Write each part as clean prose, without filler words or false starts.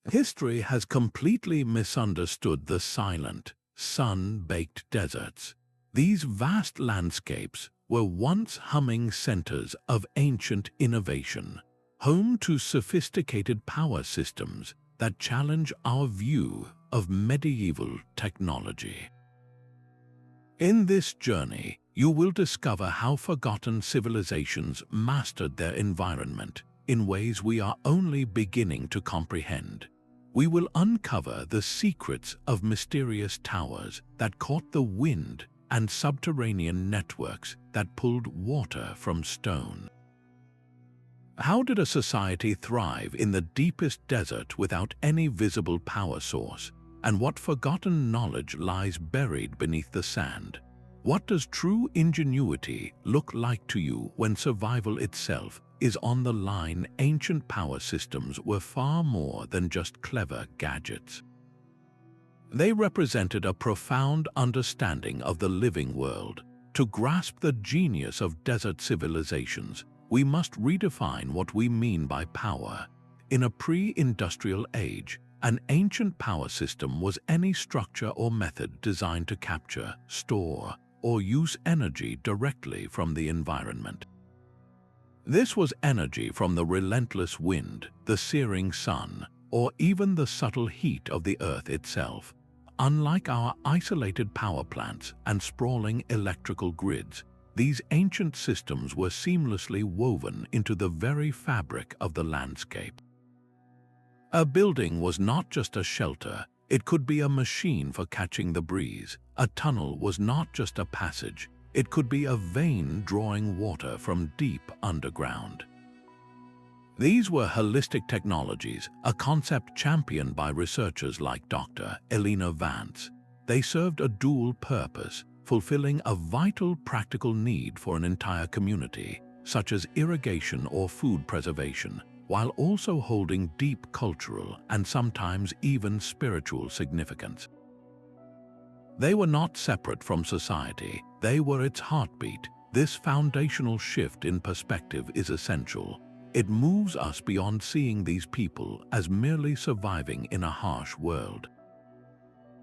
History has completely misunderstood the silent, sun-baked deserts. These vast landscapes were once humming centers of ancient innovation, home to sophisticated power systems that challenge our view of medieval technology. In this journey, you will discover how forgotten civilizations mastered their environment in ways we are only beginning to comprehend. We will uncover the secrets of mysterious towers that caught the wind and subterranean networks that pulled water from stone. How did a society thrive in the deepest desert without any visible power source? And what forgotten knowledge lies buried beneath the sand? What does true ingenuity look like to you when survival itself is on the line? Ancient power systems were far more than just clever gadgets. They represented a profound understanding of the living world. To grasp the genius of desert civilizations, we must redefine what we mean by power. In a pre-industrial age, an ancient power system was any structure or method designed to capture, store, or use energy directly from the environment. This was energy from the relentless wind, the searing sun, or even the subtle heat of the earth itself. Unlike our isolated power plants and sprawling electrical grids, these ancient systems were seamlessly woven into the very fabric of the landscape. A building was not just a shelter, it could be a machine for catching the breeze. A tunnel was not just a passage, it could be a vein drawing water from deep underground. These were holistic technologies, a concept championed by researchers like Dr. Elena Vance. They served a dual purpose, fulfilling a vital practical need for an entire community, such as irrigation or food preservation, while also holding deep cultural and sometimes even spiritual significance. They were not separate from society, they were its heartbeat. This foundational shift in perspective is essential. It moves us beyond seeing these people as merely surviving in a harsh world.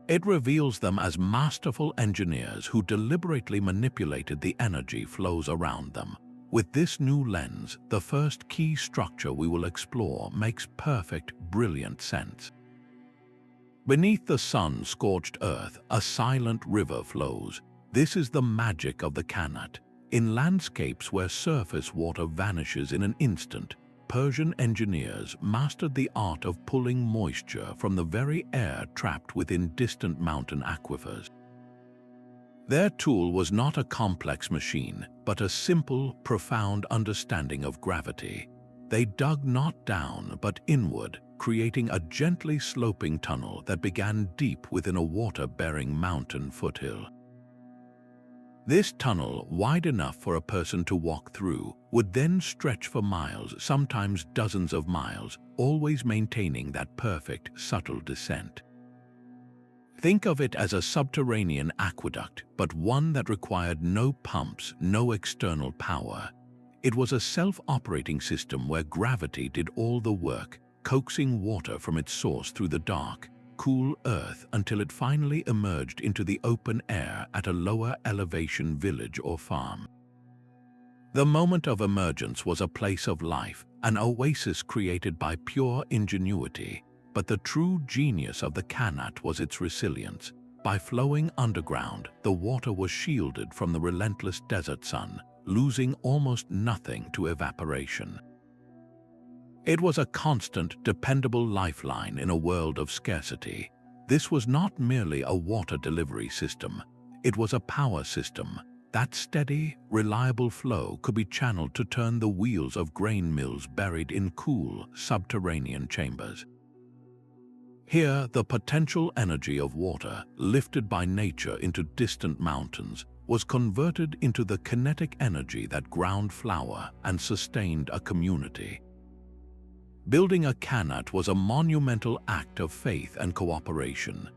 It reveals them as masterful engineers who deliberately manipulated the energy flows around them. With this new lens, the first key structure we will explore makes perfect, brilliant sense. Beneath the sun-scorched earth, a silent river flows. This is the magic of the Qanat. In landscapes where surface water vanishes in an instant, Persian engineers mastered the art of pulling moisture from the very air trapped within distant mountain aquifers. Their tool was not a complex machine, but a simple, profound understanding of gravity. They dug not down, but inward, creating a gently sloping tunnel that began deep within a water-bearing mountain foothill. This tunnel, wide enough for a person to walk through, would then stretch for miles, sometimes dozens of miles, always maintaining that perfect, subtle descent. Think of it as a subterranean aqueduct, but one that required no pumps, no external power. It was a self-operating system where gravity did all the work, coaxing water from its source through the dark, cool earth until it finally emerged into the open air at a lower elevation village or farm. The moment of emergence was a place of life, an oasis created by pure ingenuity. But the true genius of the Qanat was its resilience. By flowing underground, the water was shielded from the relentless desert sun, losing almost nothing to evaporation. It was a constant, dependable lifeline in a world of scarcity. This was not merely a water delivery system, it was a power system. That steady, reliable flow could be channeled to turn the wheels of grain mills buried in cool, subterranean chambers. Here, the potential energy of water, lifted by nature into distant mountains, was converted into the kinetic energy that ground flour and sustained a community. Building a Qanat was a monumental act of faith and cooperation.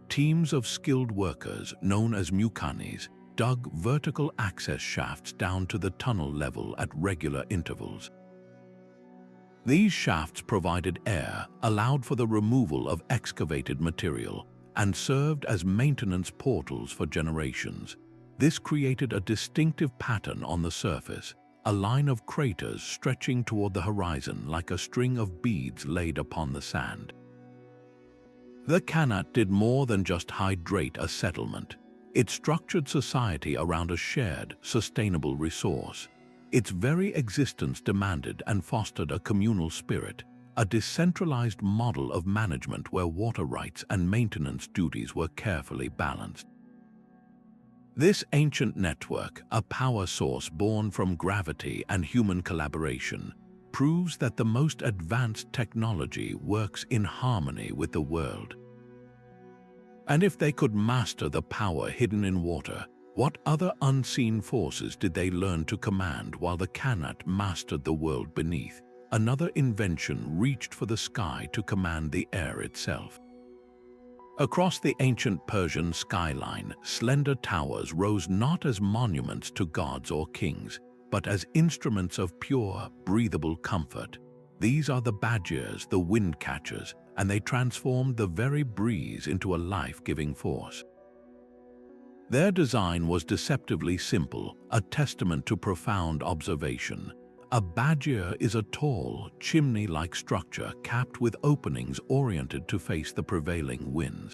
Teams of skilled workers, known as muqannis, dug vertical access shafts down to the tunnel level at regular intervals. These shafts provided air, allowed for the removal of excavated material, and served as maintenance portals for generations. This created a distinctive pattern on the surface, a line of craters stretching toward the horizon like a string of beads laid upon the sand. The Qanat did more than just hydrate a settlement. It structured society around a shared, sustainable resource. Its very existence demanded and fostered a communal spirit, a decentralized model of management where water rights and maintenance duties were carefully balanced. This ancient network, a power source born from gravity and human collaboration, proves that the most advanced technology works in harmony with the world. And if they could master the power hidden in water, what other unseen forces did they learn to command while the Qanat mastered the world beneath? Another invention reached for the sky to command the air itself. Across the ancient Persian skyline, slender towers rose not as monuments to gods or kings, but as instruments of pure, breathable comfort. These are the Badgirs, the wind catchers, and they transformed the very breeze into a life-giving force. Their design was deceptively simple, a testament to profound observation. A Badgir is a tall, chimney-like structure capped with openings oriented to face the prevailing winds.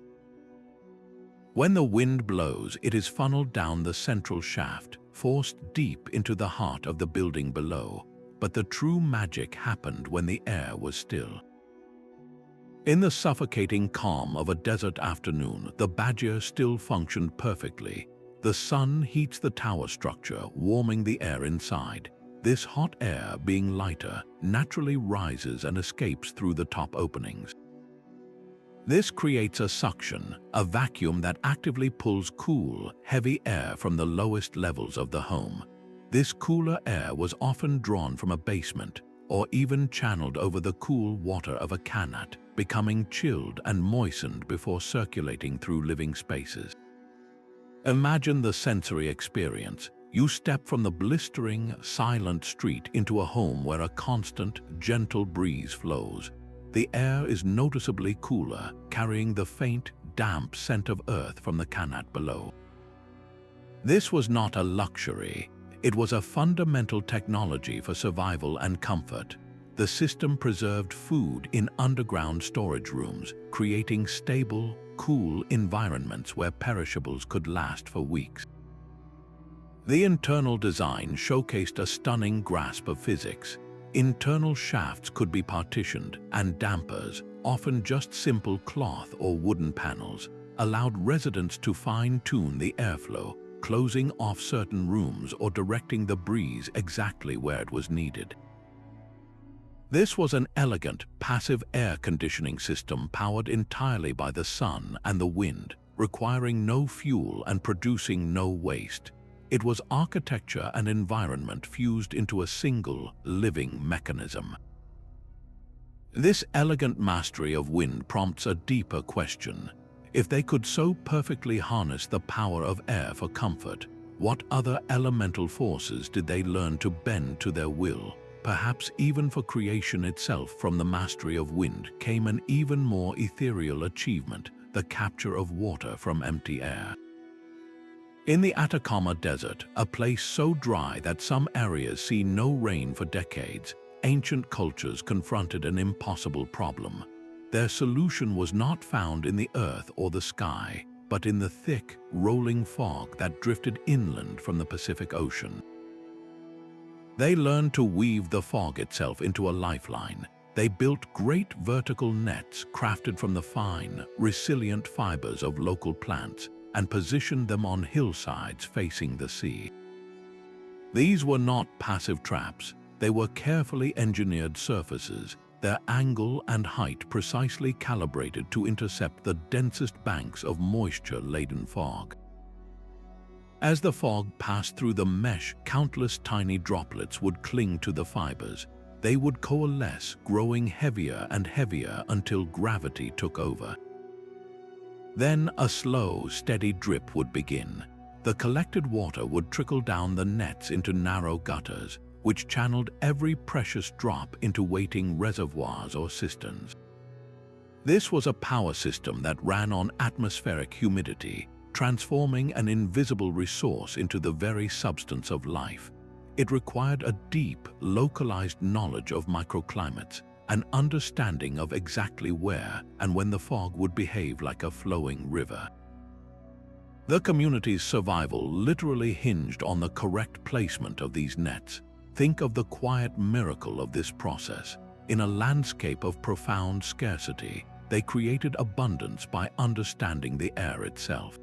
When the wind blows, it is funneled down the central shaft, forced deep into the heart of the building below. But the true magic happened when the air was still. In the suffocating calm of a desert afternoon, the Badgir still functioned perfectly. The sun heats the tower structure, warming the air inside. This hot air, being lighter, naturally rises and escapes through the top openings. This creates a suction, a vacuum that actively pulls cool, heavy air from the lowest levels of the home. This cooler air was often drawn from a basement, or even channeled over the cool water of a Qanat, becoming chilled and moistened before circulating through living spaces. Imagine the sensory experience. You step from the blistering, silent street into a home where a constant, gentle breeze flows. The air is noticeably cooler, carrying the faint, damp scent of earth from the Qanat below. This was not a luxury. It was a fundamental technology for survival and comfort. The system preserved food in underground storage rooms, creating stable, cool environments where perishables could last for weeks. The internal design showcased a stunning grasp of physics. Internal shafts could be partitioned, and dampers, often just simple cloth or wooden panels, allowed residents to fine-tune the airflow, closing off certain rooms or directing the breeze exactly where it was needed. This was an elegant, passive air conditioning system powered entirely by the sun and the wind, requiring no fuel and producing no waste. It was architecture and environment fused into a single, living mechanism. This elegant mastery of wind prompts a deeper question. If they could so perfectly harness the power of air for comfort, what other elemental forces did they learn to bend to their will? Perhaps even for creation itself. From the mastery of wind came an even more ethereal achievement, the capture of water from empty air. In the Atacama Desert, a place so dry that some areas see no rain for decades, ancient cultures confronted an impossible problem. Their solution was not found in the earth or the sky, but in the thick, rolling fog that drifted inland from the Pacific Ocean. They learned to weave the fog itself into a lifeline. They built great vertical nets crafted from the fine, resilient fibers of local plants and positioned them on hillsides facing the sea. These were not passive traps. They were carefully engineered surfaces, their angle and height precisely calibrated to intercept the densest banks of moisture-laden fog. As the fog passed through the mesh, countless tiny droplets would cling to the fibers. They would coalesce, growing heavier and heavier until gravity took over. Then a slow, steady drip would begin. The collected water would trickle down the nets into narrow gutters, which channeled every precious drop into waiting reservoirs or cisterns. This was a power system that ran on atmospheric humidity, transforming an invisible resource into the very substance of life. It required a deep, localized knowledge of microclimates, an understanding of exactly where and when the fog would behave like a flowing river. The community's survival literally hinged on the correct placement of these nets. Think of the quiet miracle of this process. In a landscape of profound scarcity, they created abundance by understanding the air itself.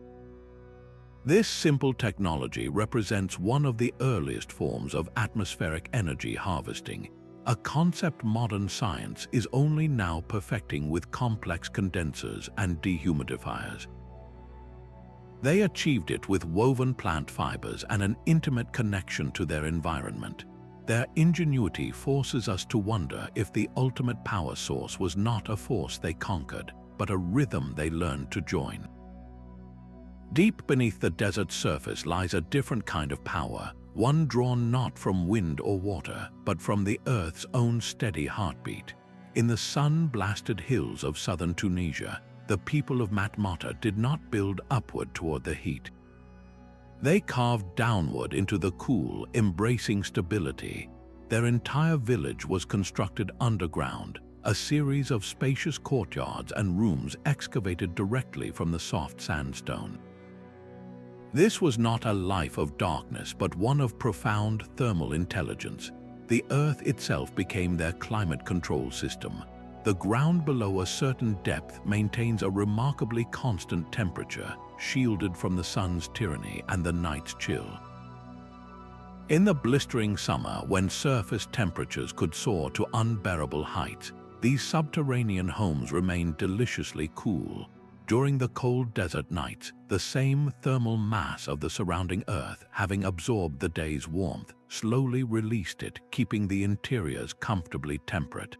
This simple technology represents one of the earliest forms of atmospheric energy harvesting, a concept modern science is only now perfecting with complex condensers and dehumidifiers. They achieved it with woven plant fibers and an intimate connection to their environment. Their ingenuity forces us to wonder if the ultimate power source was not a force they conquered, but a rhythm they learned to join. Deep beneath the desert's surface lies a different kind of power, one drawn not from wind or water, but from the Earth's own steady heartbeat. In the sun-blasted hills of southern Tunisia, the people of Matmata did not build upward toward the heat. They carved downward into the cool, embracing stability. Their entire village was constructed underground, a series of spacious courtyards and rooms excavated directly from the soft sandstone. This was not a life of darkness, but one of profound thermal intelligence. The Earth itself became their climate control system. The ground below a certain depth maintains a remarkably constant temperature, shielded from the sun's tyranny and the night's chill. In the blistering summer, when surface temperatures could soar to unbearable heights, these subterranean homes remained deliciously cool. During the cold desert nights, the same thermal mass of the surrounding Earth, having absorbed the day's warmth, slowly released it, keeping the interiors comfortably temperate.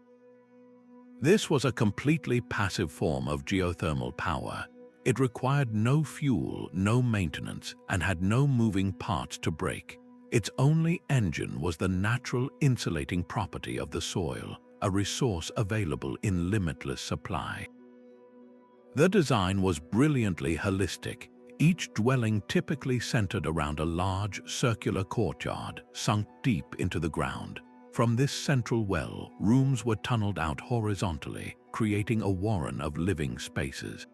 This was a completely passive form of geothermal power. It required no fuel, no maintenance, and had no moving parts to break. Its only engine was the natural insulating property of the soil, a resource available in limitless supply. The design was brilliantly holistic, each dwelling typically centered around a large, circular courtyard sunk deep into the ground. From this central well, rooms were tunneled out horizontally, creating a warren of living spaces.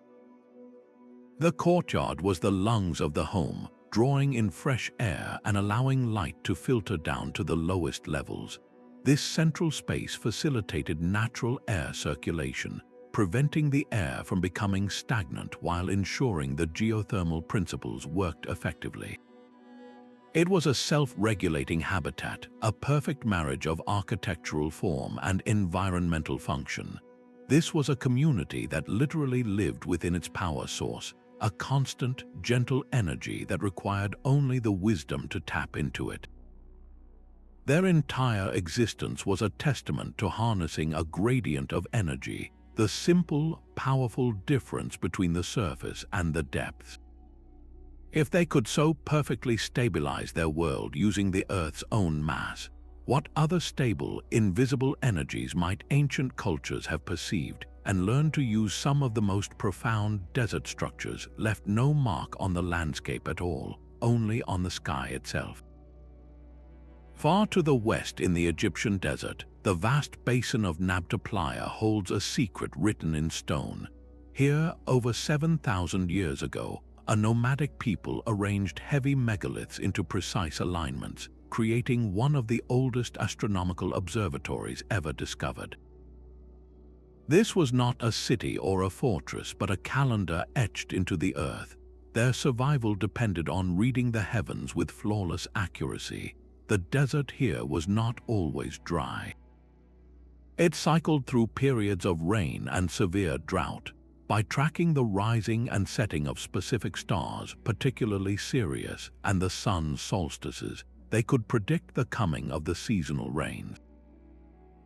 The courtyard was the lungs of the home, drawing in fresh air and allowing light to filter down to the lowest levels. This central space facilitated natural air circulation, preventing the air from becoming stagnant while ensuring the geothermal principles worked effectively. It was a self-regulating habitat, a perfect marriage of architectural form and environmental function. This was a community that literally lived within its power source, a constant, gentle energy that required only the wisdom to tap into it. Their entire existence was a testament to harnessing a gradient of energy, the simple, powerful difference between the surface and the depths. If they could so perfectly stabilize their world using the Earth's own mass, what other stable, invisible energies might ancient cultures have perceived and learned to use? Some of the most profound desert structures left no mark on the landscape at all, only on the sky itself. Far to the west in the Egyptian desert, the vast basin of Nabta Playa holds a secret written in stone. Here, over 7,000 years ago, a nomadic people arranged heavy megaliths into precise alignments, creating one of the oldest astronomical observatories ever discovered. This was not a city or a fortress, but a calendar etched into the earth. Their survival depended on reading the heavens with flawless accuracy. The desert here was not always dry. It cycled through periods of rain and severe drought. By tracking the rising and setting of specific stars, particularly Sirius and the sun's solstices, they could predict the coming of the seasonal rains.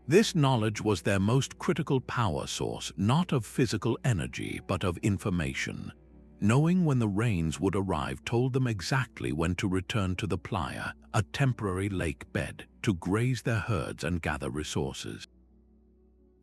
This knowledge was their most critical power source, not of physical energy, but of information. Knowing when the rains would arrive told them exactly when to return to the playa, a temporary lake bed, to graze their herds and gather resources.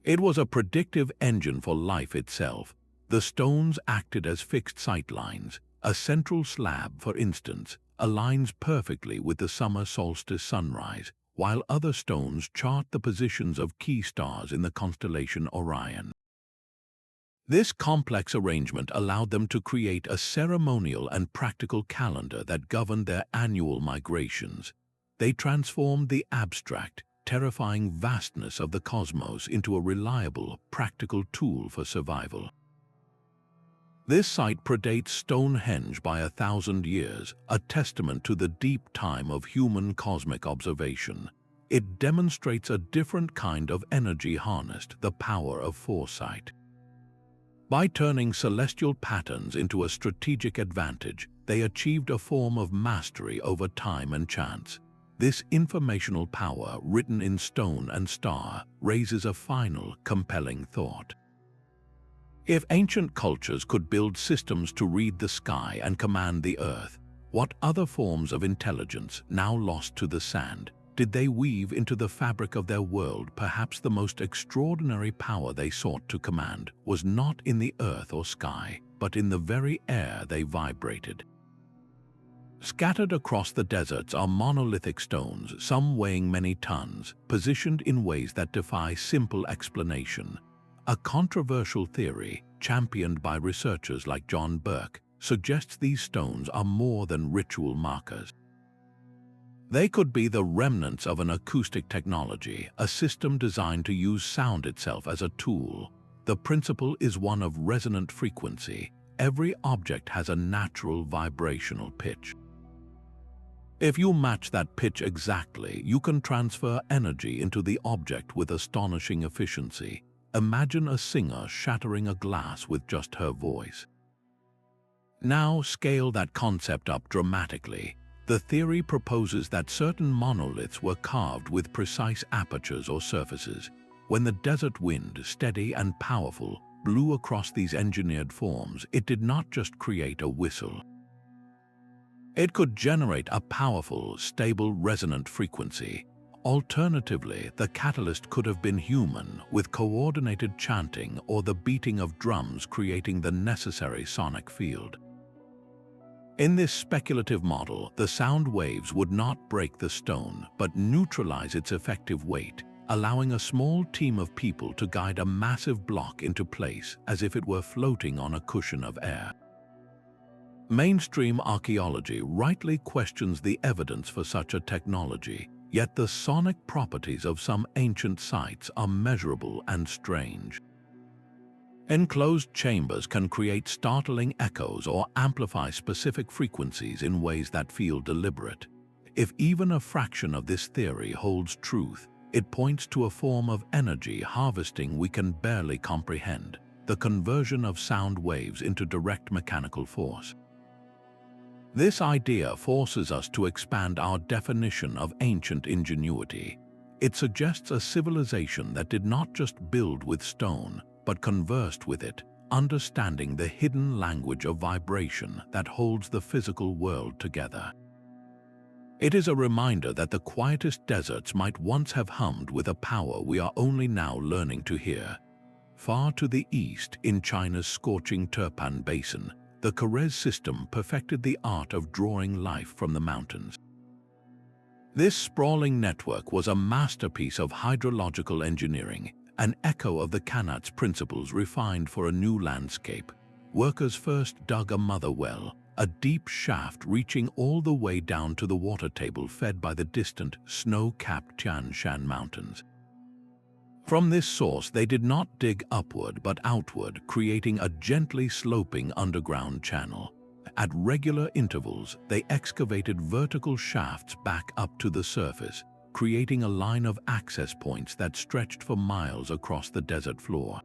It was a predictive engine for life itself. The stones acted as fixed sightlines. A central slab, for instance, aligns perfectly with the summer solstice sunrise, while other stones chart the positions of key stars in the constellation Orion. This complex arrangement allowed them to create a ceremonial and practical calendar that governed their annual migrations. They transformed the abstract, terrifying vastness of the cosmos into a reliable, practical tool for survival. This site predates Stonehenge by 1,000 years, a testament to the deep time of human cosmic observation. It demonstrates a different kind of energy harnessed, the power of foresight. By turning celestial patterns into a strategic advantage, they achieved a form of mastery over time and chance. This informational power, written in stone and star, raises a final, compelling thought. If ancient cultures could build systems to read the sky and command the earth, what other forms of intelligence, now lost to the sand, did they weave into the fabric of their world? Perhaps the most extraordinary power they sought to command was not in the earth or sky, but in the very air they vibrated. Scattered across the deserts are monolithic stones, some weighing many tons, positioned in ways that defy simple explanation. A controversial theory, championed by researchers like John Burke, suggests these stones are more than ritual markers. They could be the remnants of an acoustic technology, a system designed to use sound itself as a tool. The principle is one of resonant frequency. Every object has a natural vibrational pitch. If you match that pitch exactly, you can transfer energy into the object with astonishing efficiency. Imagine a singer shattering a glass with just her voice. Now scale that concept up dramatically. The theory proposes that certain monoliths were carved with precise apertures or surfaces. When the desert wind, steady and powerful, blew across these engineered forms, it did not just create a whistle. It could generate a powerful, stable, resonant frequency. Alternatively, the catalyst could have been human, with coordinated chanting or the beating of drums creating the necessary sonic field. In this speculative model, the sound waves would not break the stone, but neutralize its effective weight, allowing a small team of people to guide a massive block into place as if it were floating on a cushion of air. Mainstream archaeology rightly questions the evidence for such a technology, yet the sonic properties of some ancient sites are measurable and strange. Enclosed chambers can create startling echoes or amplify specific frequencies in ways that feel deliberate. If even a fraction of this theory holds truth, it points to a form of energy harvesting we can barely comprehend, the conversion of sound waves into direct mechanical force. This idea forces us to expand our definition of ancient ingenuity. It suggests a civilization that did not just build with stone, but conversed with it, understanding the hidden language of vibration that holds the physical world together. It is a reminder that the quietest deserts might once have hummed with a power we are only now learning to hear. Far to the east, in China's scorching Turpan basin, the Karez system perfected the art of drawing life from the mountains. This sprawling network was a masterpiece of hydrological engineering, an echo of the Qanat's principles refined for a new landscape. Workers first dug a mother well, a deep shaft reaching all the way down to the water table fed by the distant, snow-capped Tian Shan Mountains. From this source, they did not dig upward but outward, creating a gently sloping underground channel. At regular intervals, they excavated vertical shafts back up to the surface, creating a line of access points that stretched for miles across the desert floor.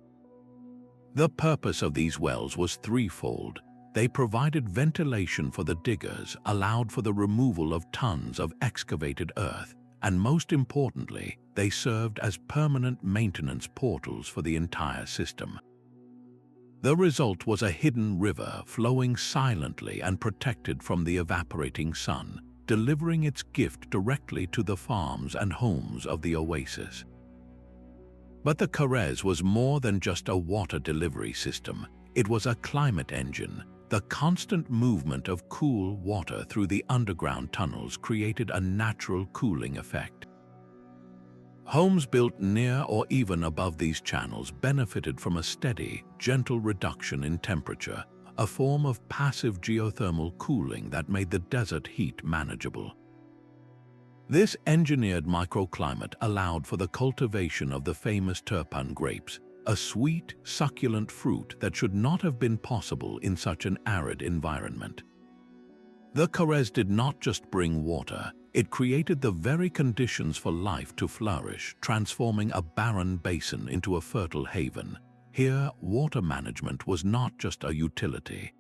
The purpose of these wells was threefold. They provided ventilation for the diggers, allowed for the removal of tons of excavated earth, and most importantly, they served as permanent maintenance portals for the entire system. The result was a hidden river flowing silently and protected from the evaporating sun, delivering its gift directly to the farms and homes of the oasis. But the Karez was more than just a water delivery system. It was a climate engine. The constant movement of cool water through the underground tunnels created a natural cooling effect. Homes built near or even above these channels benefited from a steady, gentle reduction in temperature, a form of passive geothermal cooling that made the desert heat manageable. This engineered microclimate allowed for the cultivation of the famous Turpan grapes, a sweet, succulent fruit that should not have been possible in such an arid environment. The Karez did not just bring water, it created the very conditions for life to flourish, transforming a barren basin into a fertile haven. Here, water management was not just a utility.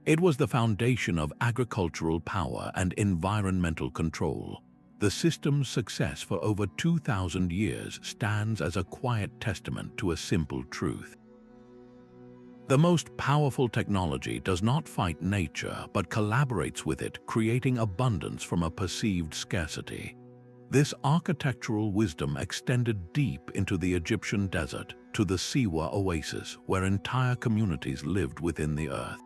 It was the foundation of agricultural power and environmental control. The system's success for over 2,000 years stands as a quiet testament to a simple truth. The most powerful technology does not fight nature but collaborates with it, creating abundance from a perceived scarcity. This architectural wisdom extended deep into the Egyptian desert, to the Siwa oasis, where entire communities lived within the earth.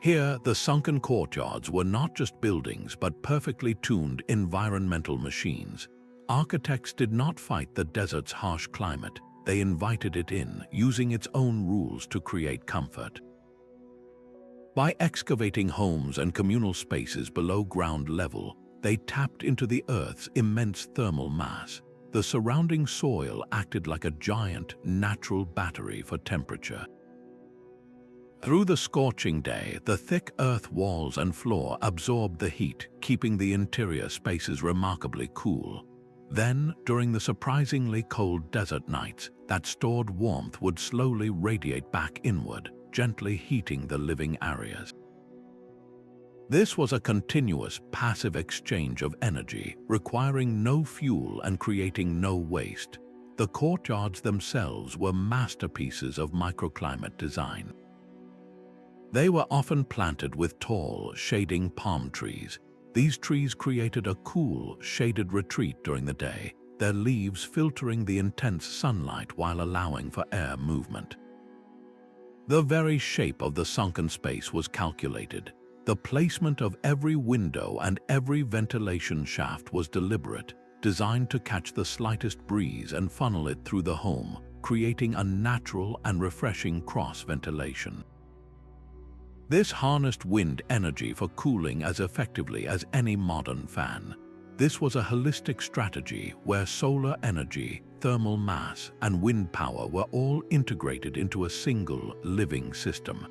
Here, the sunken courtyards were not just buildings but perfectly tuned environmental machines. Architects did not fight the desert's harsh climate. They invited it in, using its own rules to create comfort. By excavating homes and communal spaces below ground level, they tapped into the Earth's immense thermal mass. The surrounding soil acted like a giant, natural battery for temperature. Through the scorching day, the thick earth walls and floor absorbed the heat, keeping the interior spaces remarkably cool. Then, during the surprisingly cold desert nights, that stored warmth would slowly radiate back inward, gently heating the living areas. This was a continuous, passive exchange of energy, requiring no fuel and creating no waste. The courtyards themselves were masterpieces of microclimate design. They were often planted with tall, shading palm trees. These trees created a cool, shaded retreat during the day, their leaves filtering the intense sunlight while allowing for air movement. The very shape of the sunken space was calculated. The placement of every window and every ventilation shaft was deliberate, designed to catch the slightest breeze and funnel it through the home, creating a natural and refreshing cross-ventilation. This harnessed wind energy for cooling as effectively as any modern fan. This was a holistic strategy where solar energy, thermal mass, and wind power were all integrated into a single, living system.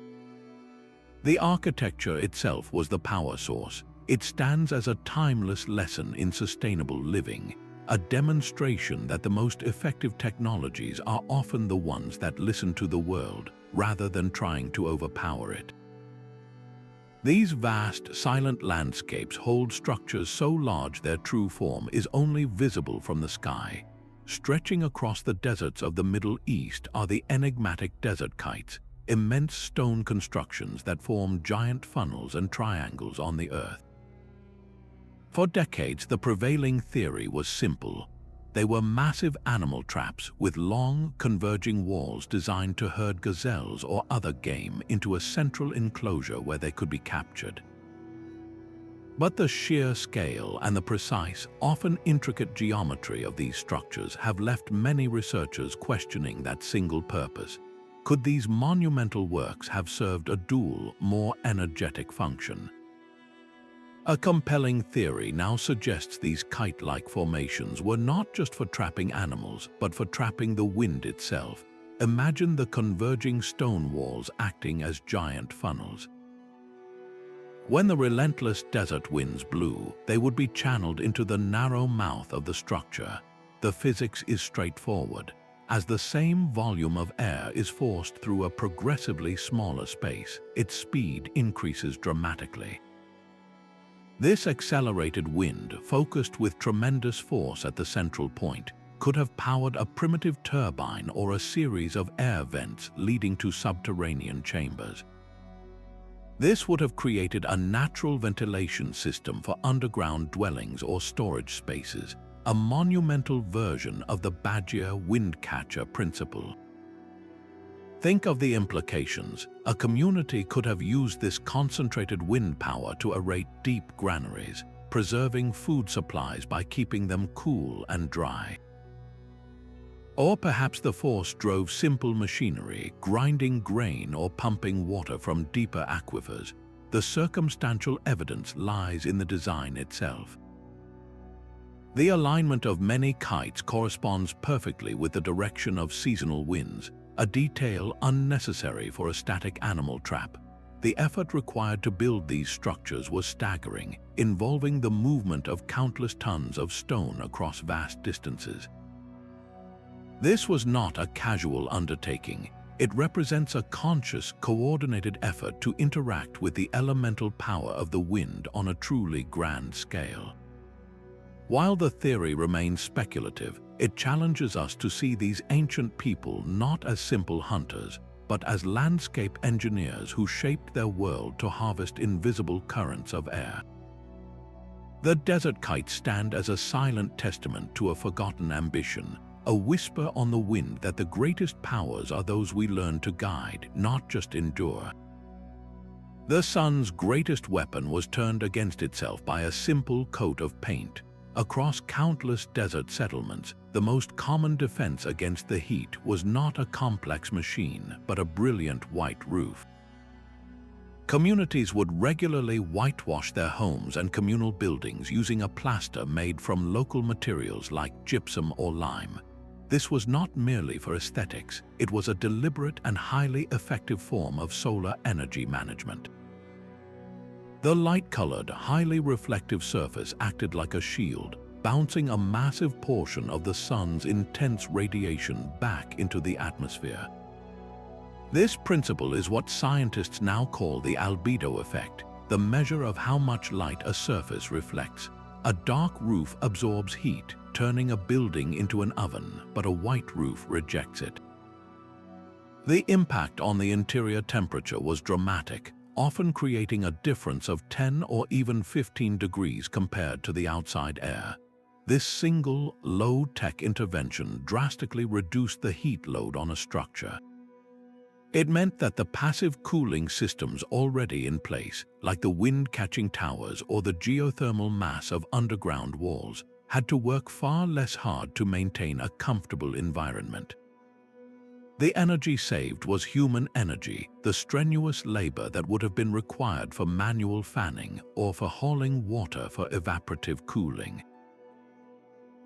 The architecture itself was the power source. It stands as a timeless lesson in sustainable living, a demonstration that the most effective technologies are often the ones that listen to the world rather than trying to overpower it. These vast, silent landscapes hold structures so large their true form is only visible from the sky. Stretching across the deserts of the Middle East are the enigmatic desert kites, immense stone constructions that form giant funnels and triangles on the earth. For decades, the prevailing theory was simple. They were massive animal traps with long, converging walls designed to herd gazelles or other game into a central enclosure where they could be captured. But the sheer scale and the precise, often intricate geometry of these structures have left many researchers questioning that single purpose. Could these monumental works have served a dual, more energetic function? A compelling theory now suggests these kite-like formations were not just for trapping animals, but for trapping the wind itself. Imagine the converging stone walls acting as giant funnels. When the relentless desert winds blew, they would be channeled into the narrow mouth of the structure. The physics is straightforward. As the same volume of air is forced through a progressively smaller space, its speed increases dramatically. This accelerated wind, focused with tremendous force at the central point, could have powered a primitive turbine or a series of air vents leading to subterranean chambers. This would have created a natural ventilation system for underground dwellings or storage spaces, a monumental version of the Badgir wind catcher principle. Think of the implications. A community could have used this concentrated wind power to aerate deep granaries, preserving food supplies by keeping them cool and dry. Or perhaps the force drove simple machinery, grinding grain or pumping water from deeper aquifers. The circumstantial evidence lies in the design itself. The alignment of many kites corresponds perfectly with the direction of seasonal winds, a detail unnecessary for a static animal trap. The effort required to build these structures was staggering, involving the movement of countless tons of stone across vast distances. This was not a casual undertaking. It represents a conscious, coordinated effort to interact with the elemental power of the wind on a truly grand scale. While the theory remains speculative, it challenges us to see these ancient people not as simple hunters, but as landscape engineers who shaped their world to harvest invisible currents of air. The desert kites stand as a silent testament to a forgotten ambition, a whisper on the wind that the greatest powers are those we learn to guide, not just endure. The sun's greatest weapon was turned against itself by a simple coat of paint. Across countless desert settlements, the most common defense against the heat was not a complex machine, but a brilliant white roof. Communities would regularly whitewash their homes and communal buildings using a plaster made from local materials like gypsum or lime. This was not merely for aesthetics, it was a deliberate and highly effective form of solar energy management. The light-colored, highly reflective surface acted like a shield, bouncing a massive portion of the sun's intense radiation back into the atmosphere. This principle is what scientists now call the albedo effect, the measure of how much light a surface reflects. A dark roof absorbs heat, turning a building into an oven, but a white roof rejects it. The impact on the interior temperature was dramatic, often creating a difference of 10 or even 15 degrees compared to the outside air. This single, low-tech intervention drastically reduced the heat load on a structure. It meant that the passive cooling systems already in place, like the wind-catching towers or the geothermal mass of underground walls, had to work far less hard to maintain a comfortable environment. The energy saved was human energy, the strenuous labor that would have been required for manual fanning or for hauling water for evaporative cooling.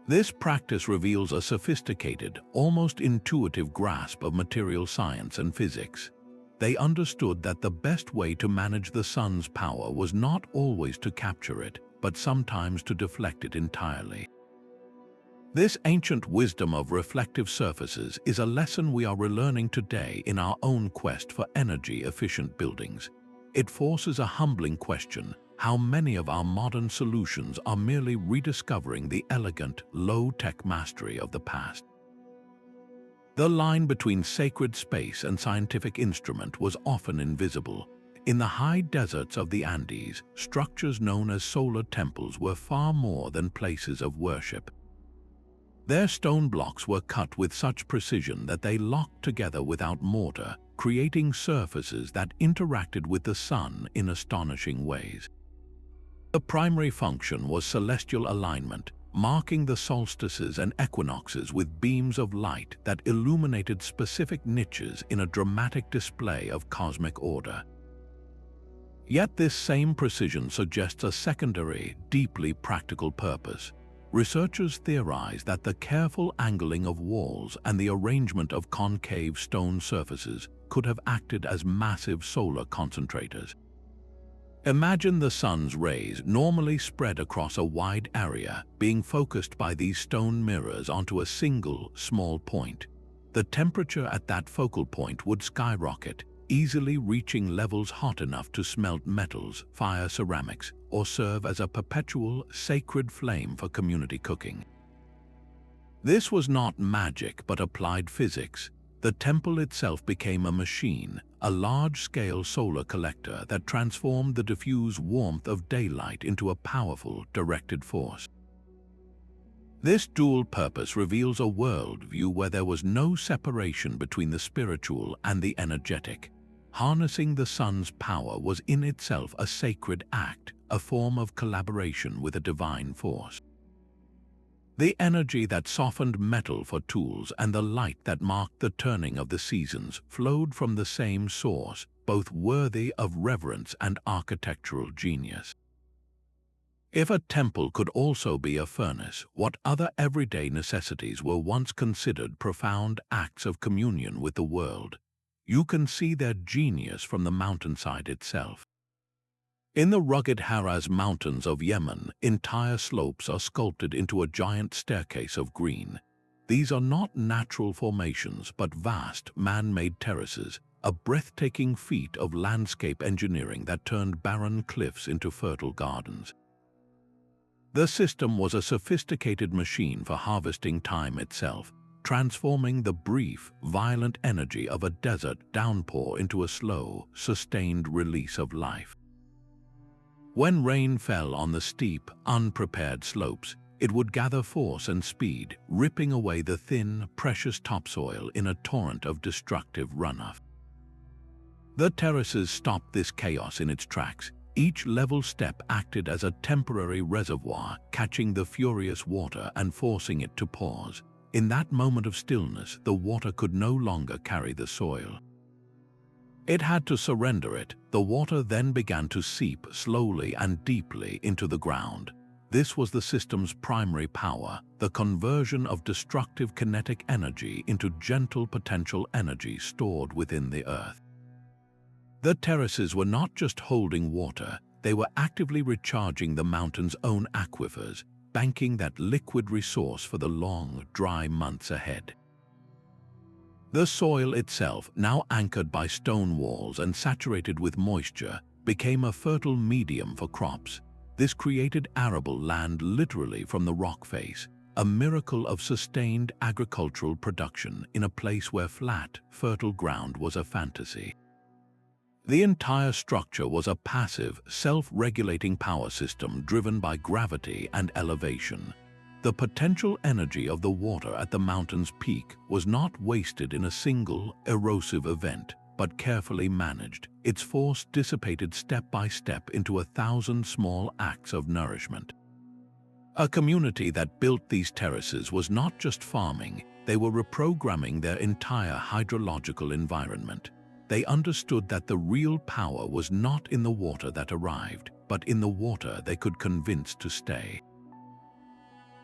This practice reveals a sophisticated, almost intuitive grasp of material science and physics. They understood that the best way to manage the sun's power was not always to capture it, but sometimes to deflect it entirely. This ancient wisdom of reflective surfaces is a lesson we are relearning today in our own quest for energy-efficient buildings. It forces a humbling question: how many of our modern solutions are merely rediscovering the elegant, low-tech mastery of the past? The line between sacred space and scientific instrument was often invisible. In the high deserts of the Andes, structures known as solar temples were far more than places of worship. Their stone blocks were cut with such precision that they locked together without mortar, creating surfaces that interacted with the sun in astonishing ways. The primary function was celestial alignment, marking the solstices and equinoxes with beams of light that illuminated specific niches in a dramatic display of cosmic order. Yet this same precision suggests a secondary, deeply practical purpose. Researchers theorize that the careful angling of walls and the arrangement of concave stone surfaces could have acted as massive solar concentrators. Imagine the sun's rays, normally spread across a wide area, being focused by these stone mirrors onto a single, small point. The temperature at that focal point would skyrocket, easily reaching levels hot enough to smelt metals, fire ceramics, or serve as a perpetual, sacred flame for community cooking. This was not magic but applied physics. The temple itself became a machine, a large-scale solar collector that transformed the diffuse warmth of daylight into a powerful, directed force. This dual purpose reveals a worldview where there was no separation between the spiritual and the energetic. Harnessing the sun's power was in itself a sacred act, a form of collaboration with a divine force. The energy that softened metal for tools and the light that marked the turning of the seasons flowed from the same source, both worthy of reverence and architectural genius. If a temple could also be a furnace, what other everyday necessities were once considered profound acts of communion with the world? You can see their genius from the mountainside itself. In the rugged Haraz Mountains of Yemen, entire slopes are sculpted into a giant staircase of green. These are not natural formations but vast, man-made terraces, a breathtaking feat of landscape engineering that turned barren cliffs into fertile gardens. The system was a sophisticated machine for harvesting time itself, transforming the brief, violent energy of a desert downpour into a slow, sustained release of life. When rain fell on the steep, unprepared slopes, it would gather force and speed, ripping away the thin, precious topsoil in a torrent of destructive runoff. The terraces stopped this chaos in its tracks. Each level step acted as a temporary reservoir, catching the furious water and forcing it to pause. In that moment of stillness, the water could no longer carry the soil. It had to surrender it. The water then began to seep slowly and deeply into the ground. This was the system's primary power, the conversion of destructive kinetic energy into gentle potential energy stored within the earth. The terraces were not just holding water, they were actively recharging the mountain's own aquifers, banking that liquid resource for the long, dry months ahead. The soil itself, now anchored by stone walls and saturated with moisture, became a fertile medium for crops. This created arable land literally from the rock face, a miracle of sustained agricultural production in a place where flat, fertile ground was a fantasy. The entire structure was a passive, self-regulating power system driven by gravity and elevation. The potential energy of the water at the mountain's peak was not wasted in a single, erosive event, but carefully managed. Its force dissipated step by step into 1,000 small acts of nourishment. A community that built these terraces was not just farming, they were reprogramming their entire hydrological environment. They understood that the real power was not in the water that arrived, but in the water they could convince to stay.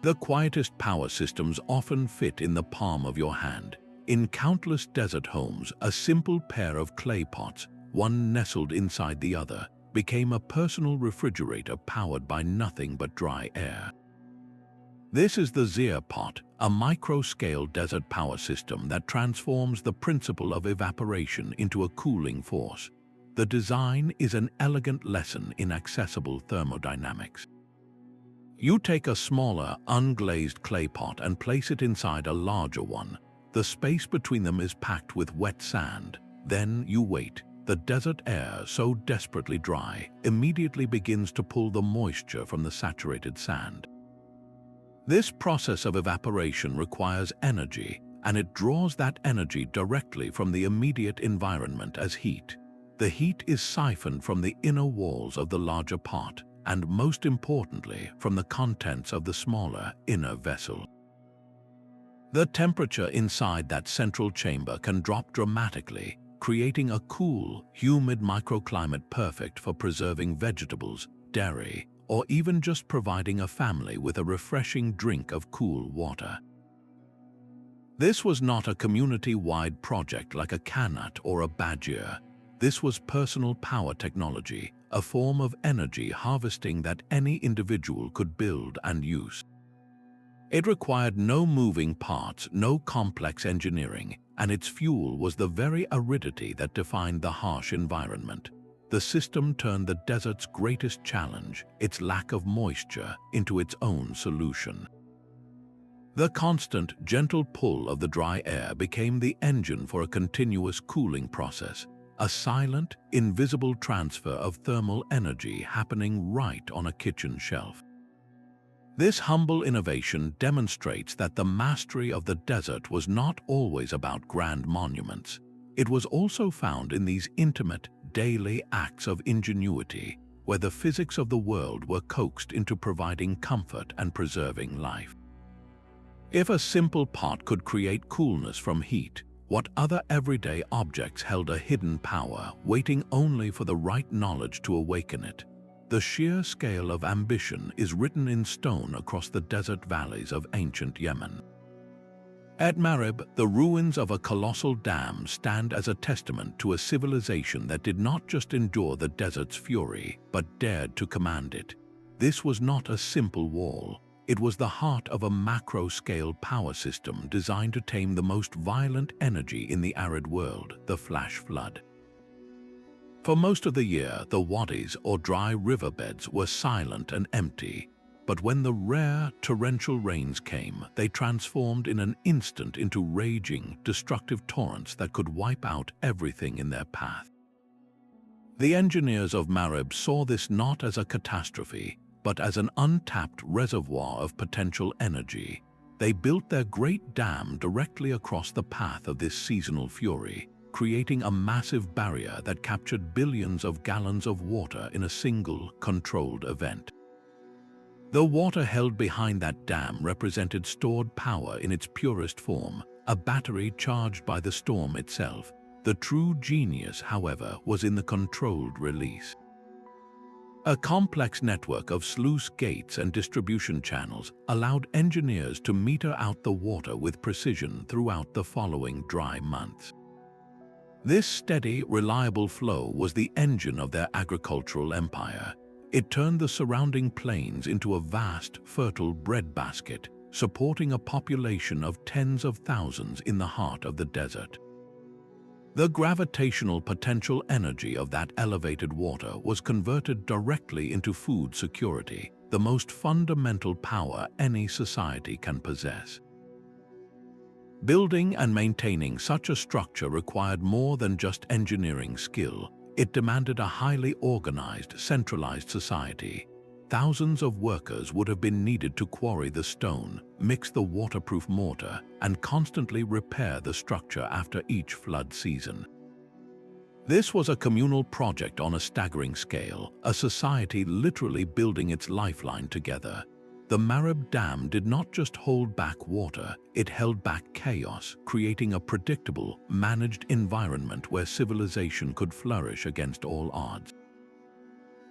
The quietest power systems often fit in the palm of your hand. In countless desert homes, a simple pair of clay pots, one nestled inside the other, became a personal refrigerator powered by nothing but dry air. This is the Zir pot, a micro-scale desert power system that transforms the principle of evaporation into a cooling force. The design is an elegant lesson in accessible thermodynamics. You take a smaller, unglazed clay pot and place it inside a larger one. The space between them is packed with wet sand. Then you wait. The desert air, so desperately dry, immediately begins to pull the moisture from the saturated sand. This process of evaporation requires energy, and it draws that energy directly from the immediate environment as heat. The heat is siphoned from the inner walls of the larger pot, and most importantly, from the contents of the smaller, inner vessel. The temperature inside that central chamber can drop dramatically, creating a cool, humid microclimate perfect for preserving vegetables, dairy, or even just providing a family with a refreshing drink of cool water. This was not a community-wide project like a Qanat or a Badgir. This was personal power technology, a form of energy harvesting that any individual could build and use. It required no moving parts, no complex engineering, and its fuel was the very aridity that defined the harsh environment. The system turned the desert's greatest challenge, its lack of moisture, into its own solution. The constant, gentle pull of the dry air became the engine for a continuous cooling process, a silent, invisible transfer of thermal energy happening right on a kitchen shelf. This humble innovation demonstrates that the mastery of the desert was not always about grand monuments. It was also found in these intimate, daily acts of ingenuity, where the physics of the world were coaxed into providing comfort and preserving life. If a simple pot could create coolness from heat, what other everyday objects held a hidden power, waiting only for the right knowledge to awaken it? The sheer scale of ambition is written in stone across the desert valleys of ancient Yemen. At Marib, the ruins of a colossal dam stand as a testament to a civilization that did not just endure the desert's fury, but dared to command it. This was not a simple wall. It was the heart of a macro-scale power system designed to tame the most violent energy in the arid world, the flash flood. For most of the year, the wadis, or dry riverbeds, were silent and empty, but when the rare, torrential rains came, they transformed in an instant into raging, destructive torrents that could wipe out everything in their path. The engineers of Marib saw this not as a catastrophe, but as an untapped reservoir of potential energy. They built their great dam directly across the path of this seasonal fury, creating a massive barrier that captured billions of gallons of water in a single, controlled event. The water held behind that dam represented stored power in its purest form, a battery charged by the storm itself. The true genius, however, was in the controlled release. A complex network of sluice gates and distribution channels allowed engineers to meter out the water with precision throughout the following dry months. This steady, reliable flow was the engine of their agricultural empire. It turned the surrounding plains into a vast, fertile breadbasket, supporting a population of tens of thousands in the heart of the desert. The gravitational potential energy of that elevated water was converted directly into food security, the most fundamental power any society can possess. Building and maintaining such a structure required more than just engineering skill. It demanded a highly organized, centralized society. Thousands of workers would have been needed to quarry the stone, mix the waterproof mortar, and constantly repair the structure after each flood season. This was a communal project on a staggering scale, a society literally building its lifeline together. The Marib Dam did not just hold back water, it held back chaos, creating a predictable, managed environment where civilization could flourish against all odds.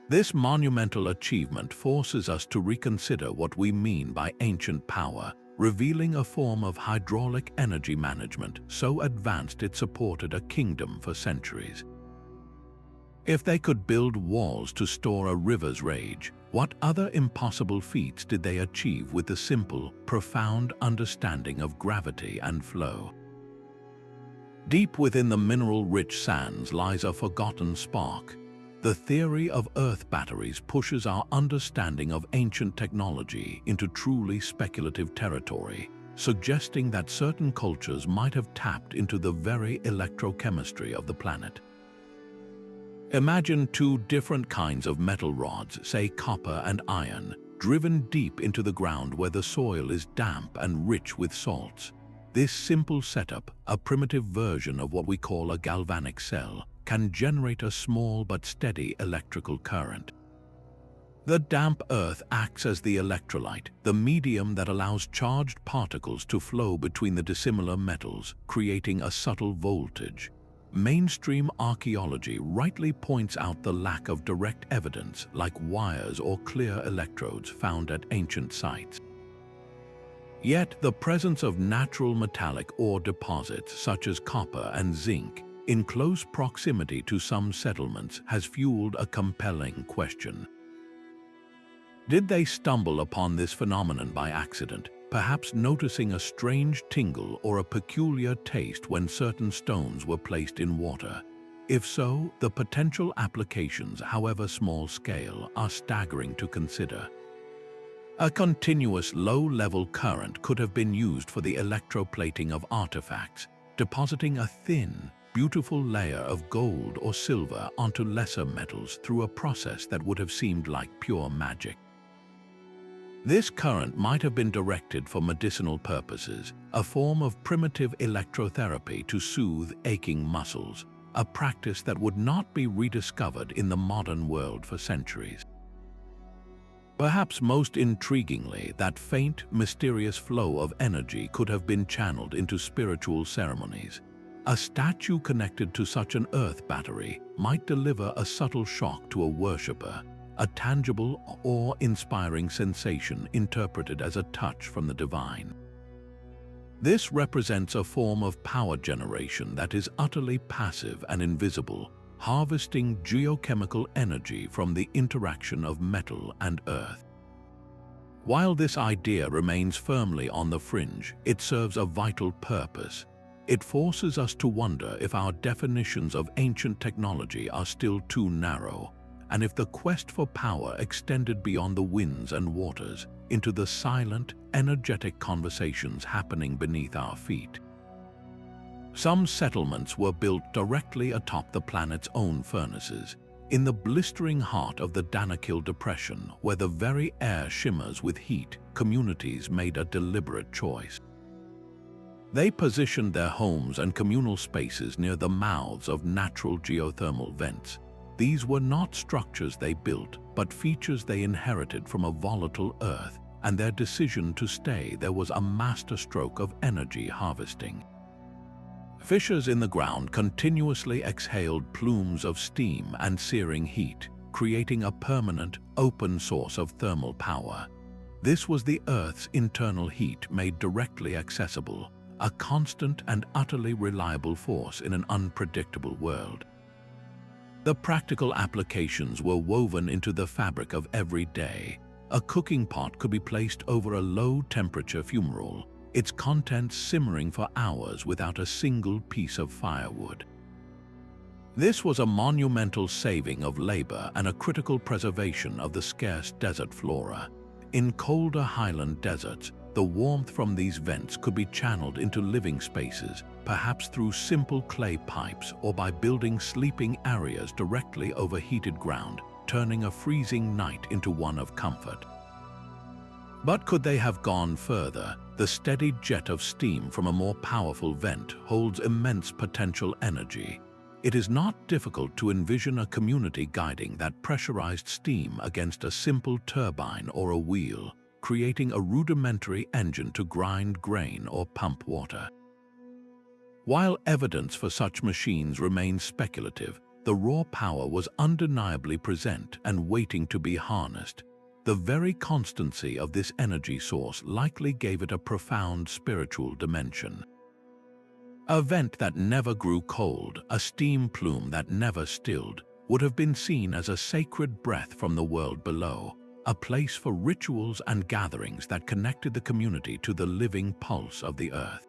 This monumental achievement forces us to reconsider what we mean by ancient power, revealing a form of hydraulic energy management so advanced it supported a kingdom for centuries. If they could build walls to store a river's rage, what other impossible feats did they achieve with the simple, profound understanding of gravity and flow? Deep within the mineral-rich sands lies a forgotten spark. The theory of Earth batteries pushes our understanding of ancient technology into truly speculative territory, suggesting that certain cultures might have tapped into the very electrochemistry of the planet. Imagine two different kinds of metal rods, say copper and iron, driven deep into the ground where the soil is damp and rich with salts. This simple setup, a primitive version of what we call a galvanic cell, can generate a small but steady electrical current. The damp earth acts as the electrolyte, the medium that allows charged particles to flow between the dissimilar metals, creating a subtle voltage. Mainstream archaeology rightly points out the lack of direct evidence, like wires or clear electrodes found at ancient sites. Yet, the presence of natural metallic ore deposits such as copper and zinc in close proximity to some settlements has fueled a compelling question. Did they stumble upon this phenomenon by accident, perhaps noticing a strange tingle or a peculiar taste when certain stones were placed in water? If so, the potential applications, however small scale, are staggering to consider. A continuous low-level current could have been used for the electroplating of artifacts, depositing a thin, beautiful layer of gold or silver onto lesser metals through a process that would have seemed like pure magic. This current might have been directed for medicinal purposes, a form of primitive electrotherapy to soothe aching muscles, a practice that would not be rediscovered in the modern world for centuries. Perhaps most intriguingly, that faint, mysterious flow of energy could have been channeled into spiritual ceremonies. A statue connected to such an earth battery might deliver a subtle shock to a worshipper, a tangible, awe-inspiring sensation interpreted as a touch from the divine. This represents a form of power generation that is utterly passive and invisible, harvesting geochemical energy from the interaction of metal and earth. While this idea remains firmly on the fringe, it serves a vital purpose. It forces us to wonder if our definitions of ancient technology are still too narrow, and if the quest for power extended beyond the winds and waters into the silent, energetic conversations happening beneath our feet. Some settlements were built directly atop the planet's own furnaces, in the blistering heart of the Danakil Depression, where the very air shimmers with heat. Communities made a deliberate choice. They positioned their homes and communal spaces near the mouths of natural geothermal vents. These were not structures they built, but features they inherited from a volatile Earth, and their decision to stay there was a masterstroke of energy harvesting. Fissures in the ground continuously exhaled plumes of steam and searing heat, creating a permanent, open source of thermal power. This was the Earth's internal heat made directly accessible, a constant and utterly reliable force in an unpredictable world. The practical applications were woven into the fabric of every day. A cooking pot could be placed over a low-temperature fumarole, its contents simmering for hours without a single piece of firewood. This was a monumental saving of labor and a critical preservation of the scarce desert flora. In colder highland deserts, the warmth from these vents could be channeled into living spaces, perhaps through simple clay pipes or by building sleeping areas directly over heated ground, turning a freezing night into one of comfort. But could they have gone further? The steady jet of steam from a more powerful vent holds immense potential energy. It is not difficult to envision a community guiding that pressurized steam against a simple turbine or a wheel, creating a rudimentary engine to grind grain or pump water. While evidence for such machines remains speculative, the raw power was undeniably present and waiting to be harnessed. The very constancy of this energy source likely gave it a profound spiritual dimension. A vent that never grew cold, a steam plume that never stilled, would have been seen as a sacred breath from the world below, a place for rituals and gatherings that connected the community to the living pulse of the earth.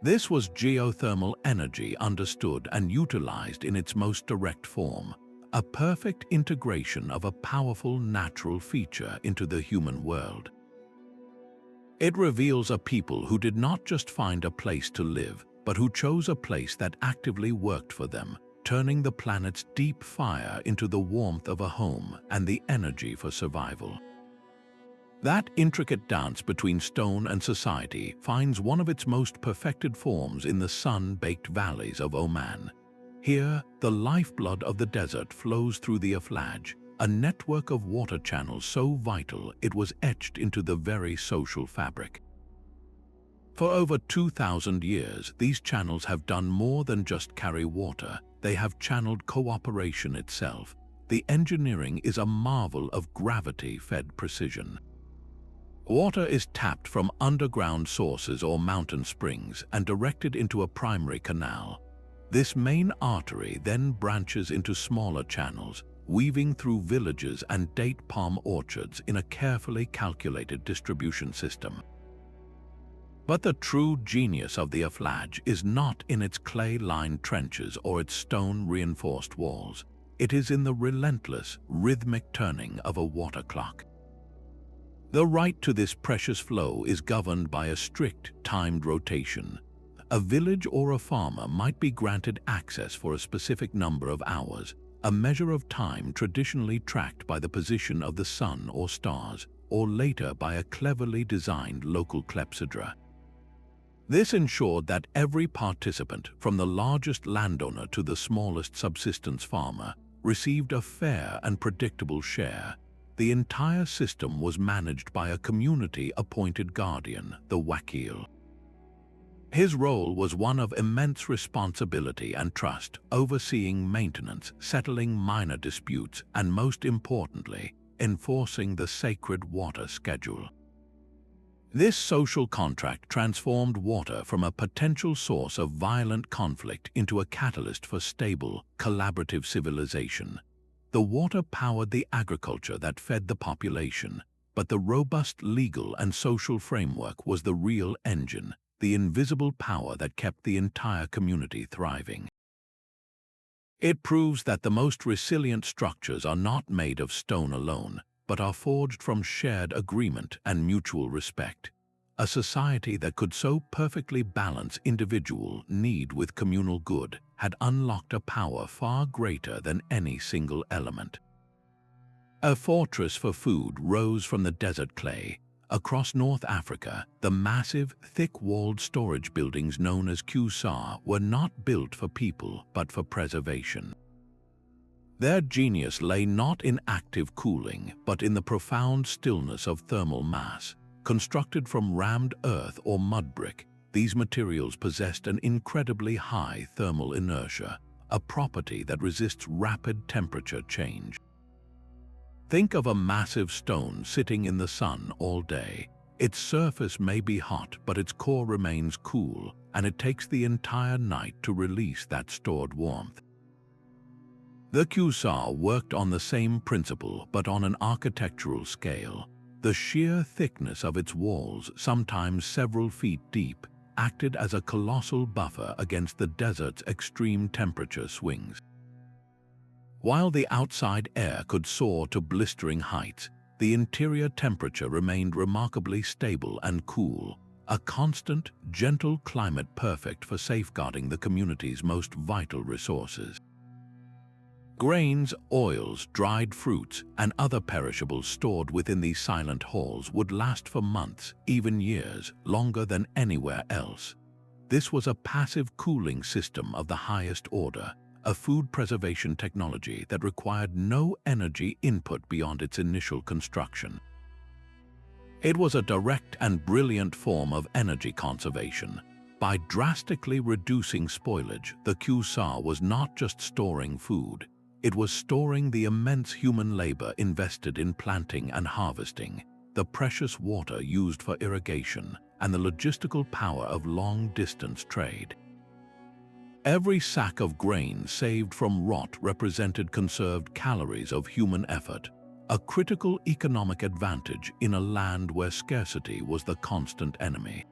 This was geothermal energy understood and utilized in its most direct form, a perfect integration of a powerful natural feature into the human world. It reveals a people who did not just find a place to live, but who chose a place that actively worked for them, turning the planet's deep fire into the warmth of a home and the energy for survival. That intricate dance between stone and society finds one of its most perfected forms in the sun-baked valleys of Oman. Here, the lifeblood of the desert flows through the Aflaj, a network of water channels so vital it was etched into the very social fabric. For over 2,000 years, these channels have done more than just carry water. They have channeled cooperation itself. The engineering is a marvel of gravity-fed precision. Water is tapped from underground sources or mountain springs and directed into a primary canal. This main artery then branches into smaller channels, weaving through villages and date palm orchards in a carefully calculated distribution system. But the true genius of the Aflaj is not in its clay-lined trenches or its stone-reinforced walls. It is in the relentless, rhythmic turning of a water clock. The right to this precious flow is governed by a strict, timed rotation. A village or a farmer might be granted access for a specific number of hours, a measure of time traditionally tracked by the position of the sun or stars, or later by a cleverly designed local clepsydra. This ensured that every participant, from the largest landowner to the smallest subsistence farmer, received a fair and predictable share. The entire system was managed by a community-appointed guardian, the wakil. His role was one of immense responsibility and trust, overseeing maintenance, settling minor disputes, and most importantly, enforcing the sacred water schedule. This social contract transformed water from a potential source of violent conflict into a catalyst for stable, collaborative civilization. The water powered the agriculture that fed the population, but the robust legal and social framework was the real engine, the invisible power that kept the entire community thriving. It proves that the most resilient structures are not made of stone alone, but are forged from shared agreement and mutual respect. A society that could so perfectly balance individual need with communal good had unlocked a power far greater than any single element. A fortress for food rose from the desert clay. Across North Africa, the massive, thick-walled storage buildings known as Qusar were not built for people but for preservation. Their genius lay not in active cooling, but in the profound stillness of thermal mass. Constructed from rammed earth or mud brick, these materials possessed an incredibly high thermal inertia, a property that resists rapid temperature change. Think of a massive stone sitting in the sun all day. Its surface may be hot, but its core remains cool, and it takes the entire night to release that stored warmth. The Qusar worked on the same principle, but on an architectural scale. The sheer thickness of its walls, sometimes several feet deep, acted as a colossal buffer against the desert's extreme temperature swings. While the outside air could soar to blistering heights, the interior temperature remained remarkably stable and cool, a constant, gentle climate perfect for safeguarding the community's most vital resources. Grains, oils, dried fruits, and other perishables stored within these silent halls would last for months, even years, longer than anywhere else. This was a passive cooling system of the highest order, a food preservation technology that required no energy input beyond its initial construction. It was a direct and brilliant form of energy conservation. By drastically reducing spoilage, the Qusar was not just storing food. It was storing the immense human labor invested in planting and harvesting, the precious water used for irrigation, and the logistical power of long-distance trade. Every sack of grain saved from rot represented conserved calories of human effort, a critical economic advantage in a land where scarcity was the constant enemy.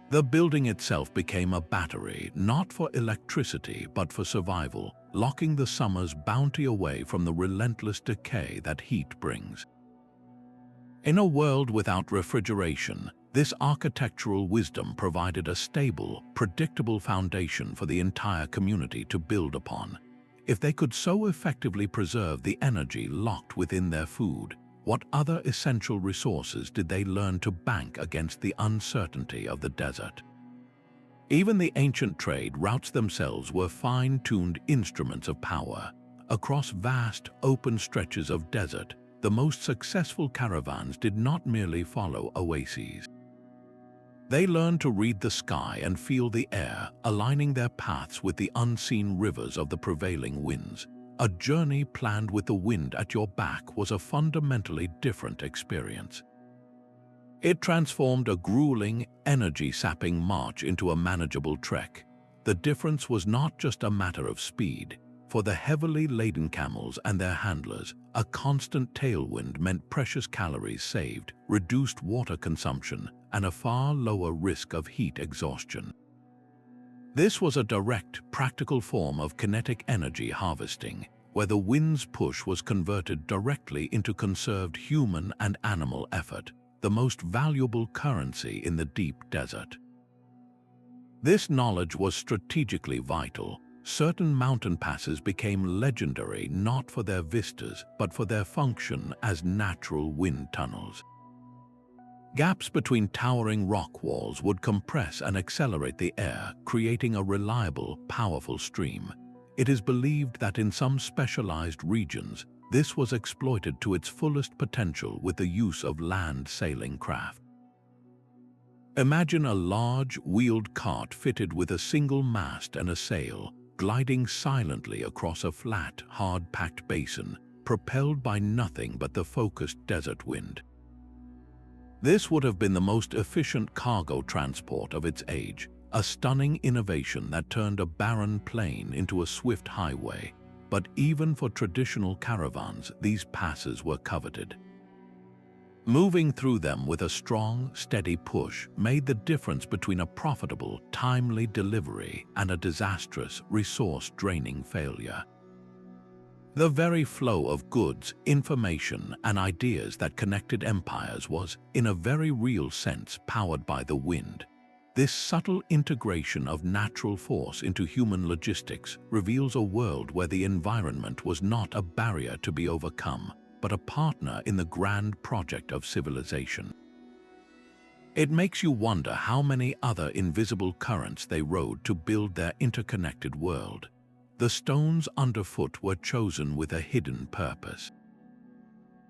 The building itself became a battery, not for electricity but for survival, locking the summer's bounty away from the relentless decay that heat brings. In a world without refrigeration, this architectural wisdom provided a stable, predictable foundation for the entire community to build upon. If they could so effectively preserve the energy locked within their food, what other essential resources did they learn to bank against the uncertainty of the desert? Even the ancient trade routes themselves were fine-tuned instruments of power. Across vast, open stretches of desert, the most successful caravans did not merely follow oases. They learned to read the sky and feel the air, aligning their paths with the unseen rivers of the prevailing winds. A journey planned with the wind at your back was a fundamentally different experience. It transformed a grueling, energy-sapping march into a manageable trek. The difference was not just a matter of speed. For the heavily laden camels and their handlers, a constant tailwind meant precious calories saved, reduced water consumption, and a far lower risk of heat exhaustion. This was a direct, practical form of kinetic energy harvesting, where the wind's push was converted directly into conserved human and animal effort, the most valuable currency in the deep desert. This knowledge was strategically vital. Certain mountain passes became legendary not for their vistas but for their function as natural wind tunnels. Gaps between towering rock walls would compress and accelerate the air, creating a reliable, powerful stream. It is believed that in some specialized regions, this was exploited to its fullest potential with the use of land sailing craft. Imagine a large, wheeled cart fitted with a single mast and a sail, gliding silently across a flat, hard-packed basin, propelled by nothing but the focused desert wind. This would have been the most efficient cargo transport of its age, a stunning innovation that turned a barren plain into a swift highway. But even for traditional caravans, these passes were coveted. Moving through them with a strong, steady push made the difference between a profitable, timely delivery and a disastrous, resource-draining failure. The very flow of goods, information, and ideas that connected empires was, in a very real sense, powered by the wind. This subtle integration of natural force into human logistics reveals a world where the environment was not a barrier to be overcome, but a partner in the grand project of civilization. It makes you wonder how many other invisible currents they rode to build their interconnected world. The stones underfoot were chosen with a hidden purpose.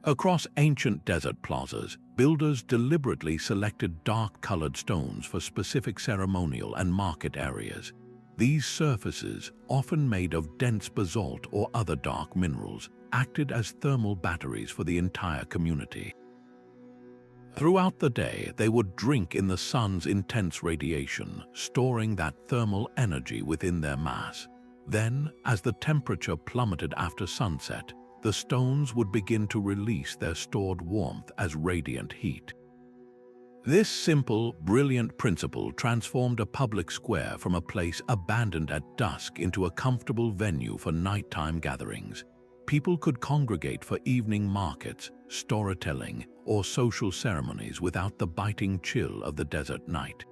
Across ancient desert plazas, builders deliberately selected dark-colored stones for specific ceremonial and market areas. These surfaces, often made of dense basalt or other dark minerals, acted as thermal batteries for the entire community. Throughout the day, they would drink in the sun's intense radiation, storing that thermal energy within their mass. Then, as the temperature plummeted after sunset, the stones would begin to release their stored warmth as radiant heat. This simple, brilliant principle transformed a public square from a place abandoned at dusk into a comfortable venue for nighttime gatherings. People could congregate for evening markets, storytelling, or social ceremonies without the biting chill of the desert night.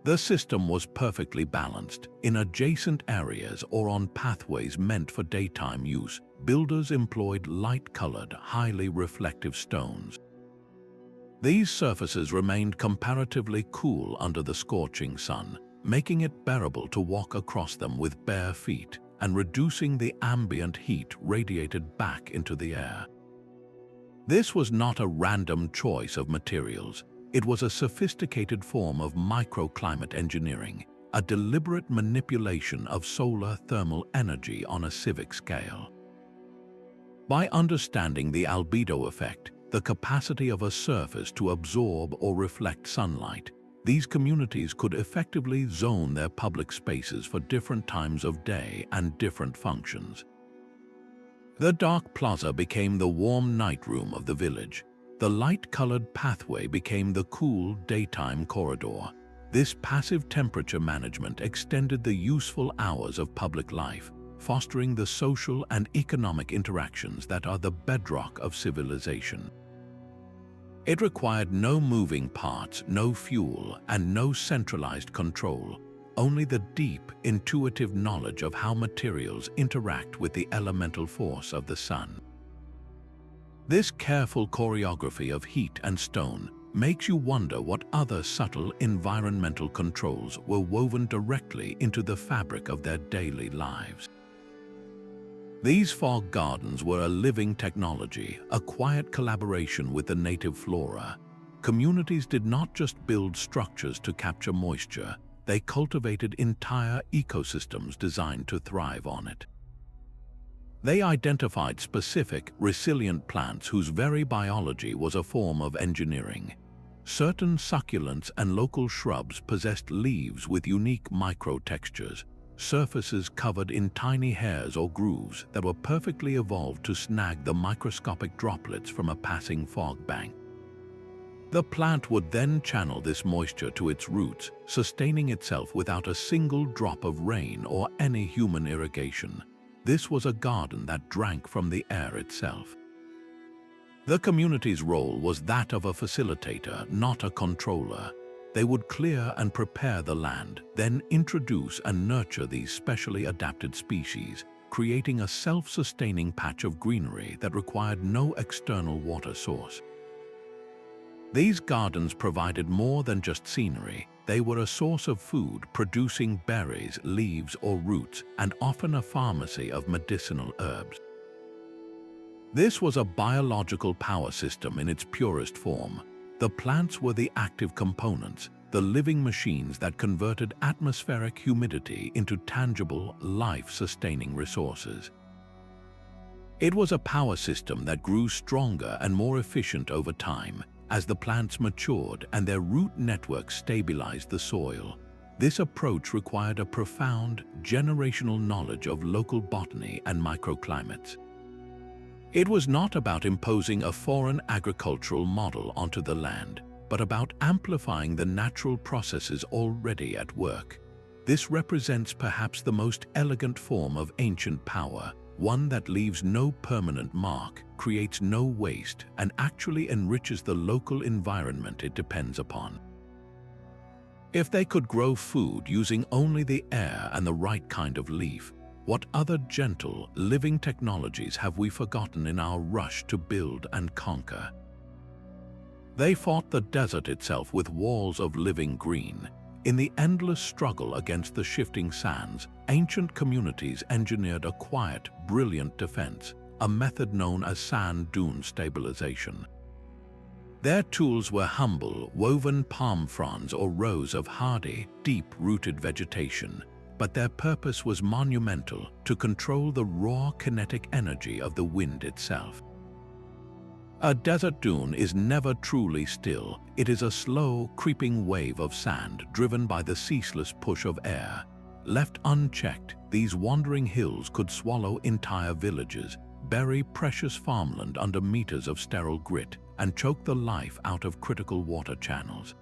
The system was perfectly balanced. In adjacent areas or on pathways meant for daytime use, builders employed light-colored, highly reflective stones. These surfaces remained comparatively cool under the scorching sun, making it bearable to walk across them with bare feet and reducing the ambient heat radiated back into the air. This was not a random choice of materials. It was a sophisticated form of microclimate engineering, a deliberate manipulation of solar thermal energy on a civic scale. By understanding the albedo effect, the capacity of a surface to absorb or reflect sunlight, these communities could effectively zone their public spaces for different times of day and different functions. The dark plaza became the warm night room of the village. The light-colored pathway became the cool daytime corridor. This passive temperature management extended the useful hours of public life, fostering the social and economic interactions that are the bedrock of civilization. It required no moving parts, no fuel, and no centralized control, only the deep, intuitive knowledge of how materials interact with the elemental force of the sun. This careful choreography of heat and stone makes you wonder what other subtle environmental controls were woven directly into the fabric of their daily lives. These fog gardens were a living technology, a quiet collaboration with the native flora. Communities did not just build structures to capture moisture, they cultivated entire ecosystems designed to thrive on it. They identified specific, resilient plants whose very biology was a form of engineering. Certain succulents and local shrubs possessed leaves with unique micro-textures, surfaces covered in tiny hairs or grooves that were perfectly evolved to snag the microscopic droplets from a passing fog bank. The plant would then channel this moisture to its roots, sustaining itself without a single drop of rain or any human irrigation. This was a garden that drank from the air itself. The community's role was that of a facilitator, not a controller. They would clear and prepare the land, then introduce and nurture these specially adapted species, creating a self-sustaining patch of greenery that required no external water source. These gardens provided more than just scenery. They were a source of food, producing berries, leaves, or roots, and often a pharmacy of medicinal herbs. This was a biological power system in its purest form. The plants were the active components, the living machines that converted atmospheric humidity into tangible, life-sustaining resources. It was a power system that grew stronger and more efficient over time, as the plants matured and their root networks stabilized the soil. This approach required a profound, generational knowledge of local botany and microclimates. It was not about imposing a foreign agricultural model onto the land, but about amplifying the natural processes already at work. This represents perhaps the most elegant form of ancient power, one that leaves no permanent mark, creates no waste, and actually enriches the local environment it depends upon. If they could grow food using only the air and the right kind of leaf, what other gentle, living technologies have we forgotten in our rush to build and conquer? They fought the desert itself with walls of living green. In the endless struggle against the shifting sands, ancient communities engineered a quiet, brilliant defense, a method known as sand dune stabilization. Their tools were humble, woven palm fronds or rows of hardy, deep-rooted vegetation, but their purpose was monumental: to control the raw kinetic energy of the wind itself. A desert dune is never truly still. It is a slow, creeping wave of sand driven by the ceaseless push of air. Left unchecked, these wandering hills could swallow entire villages, bury precious farmland under meters of sterile grit, and choke the life out of critical water channels.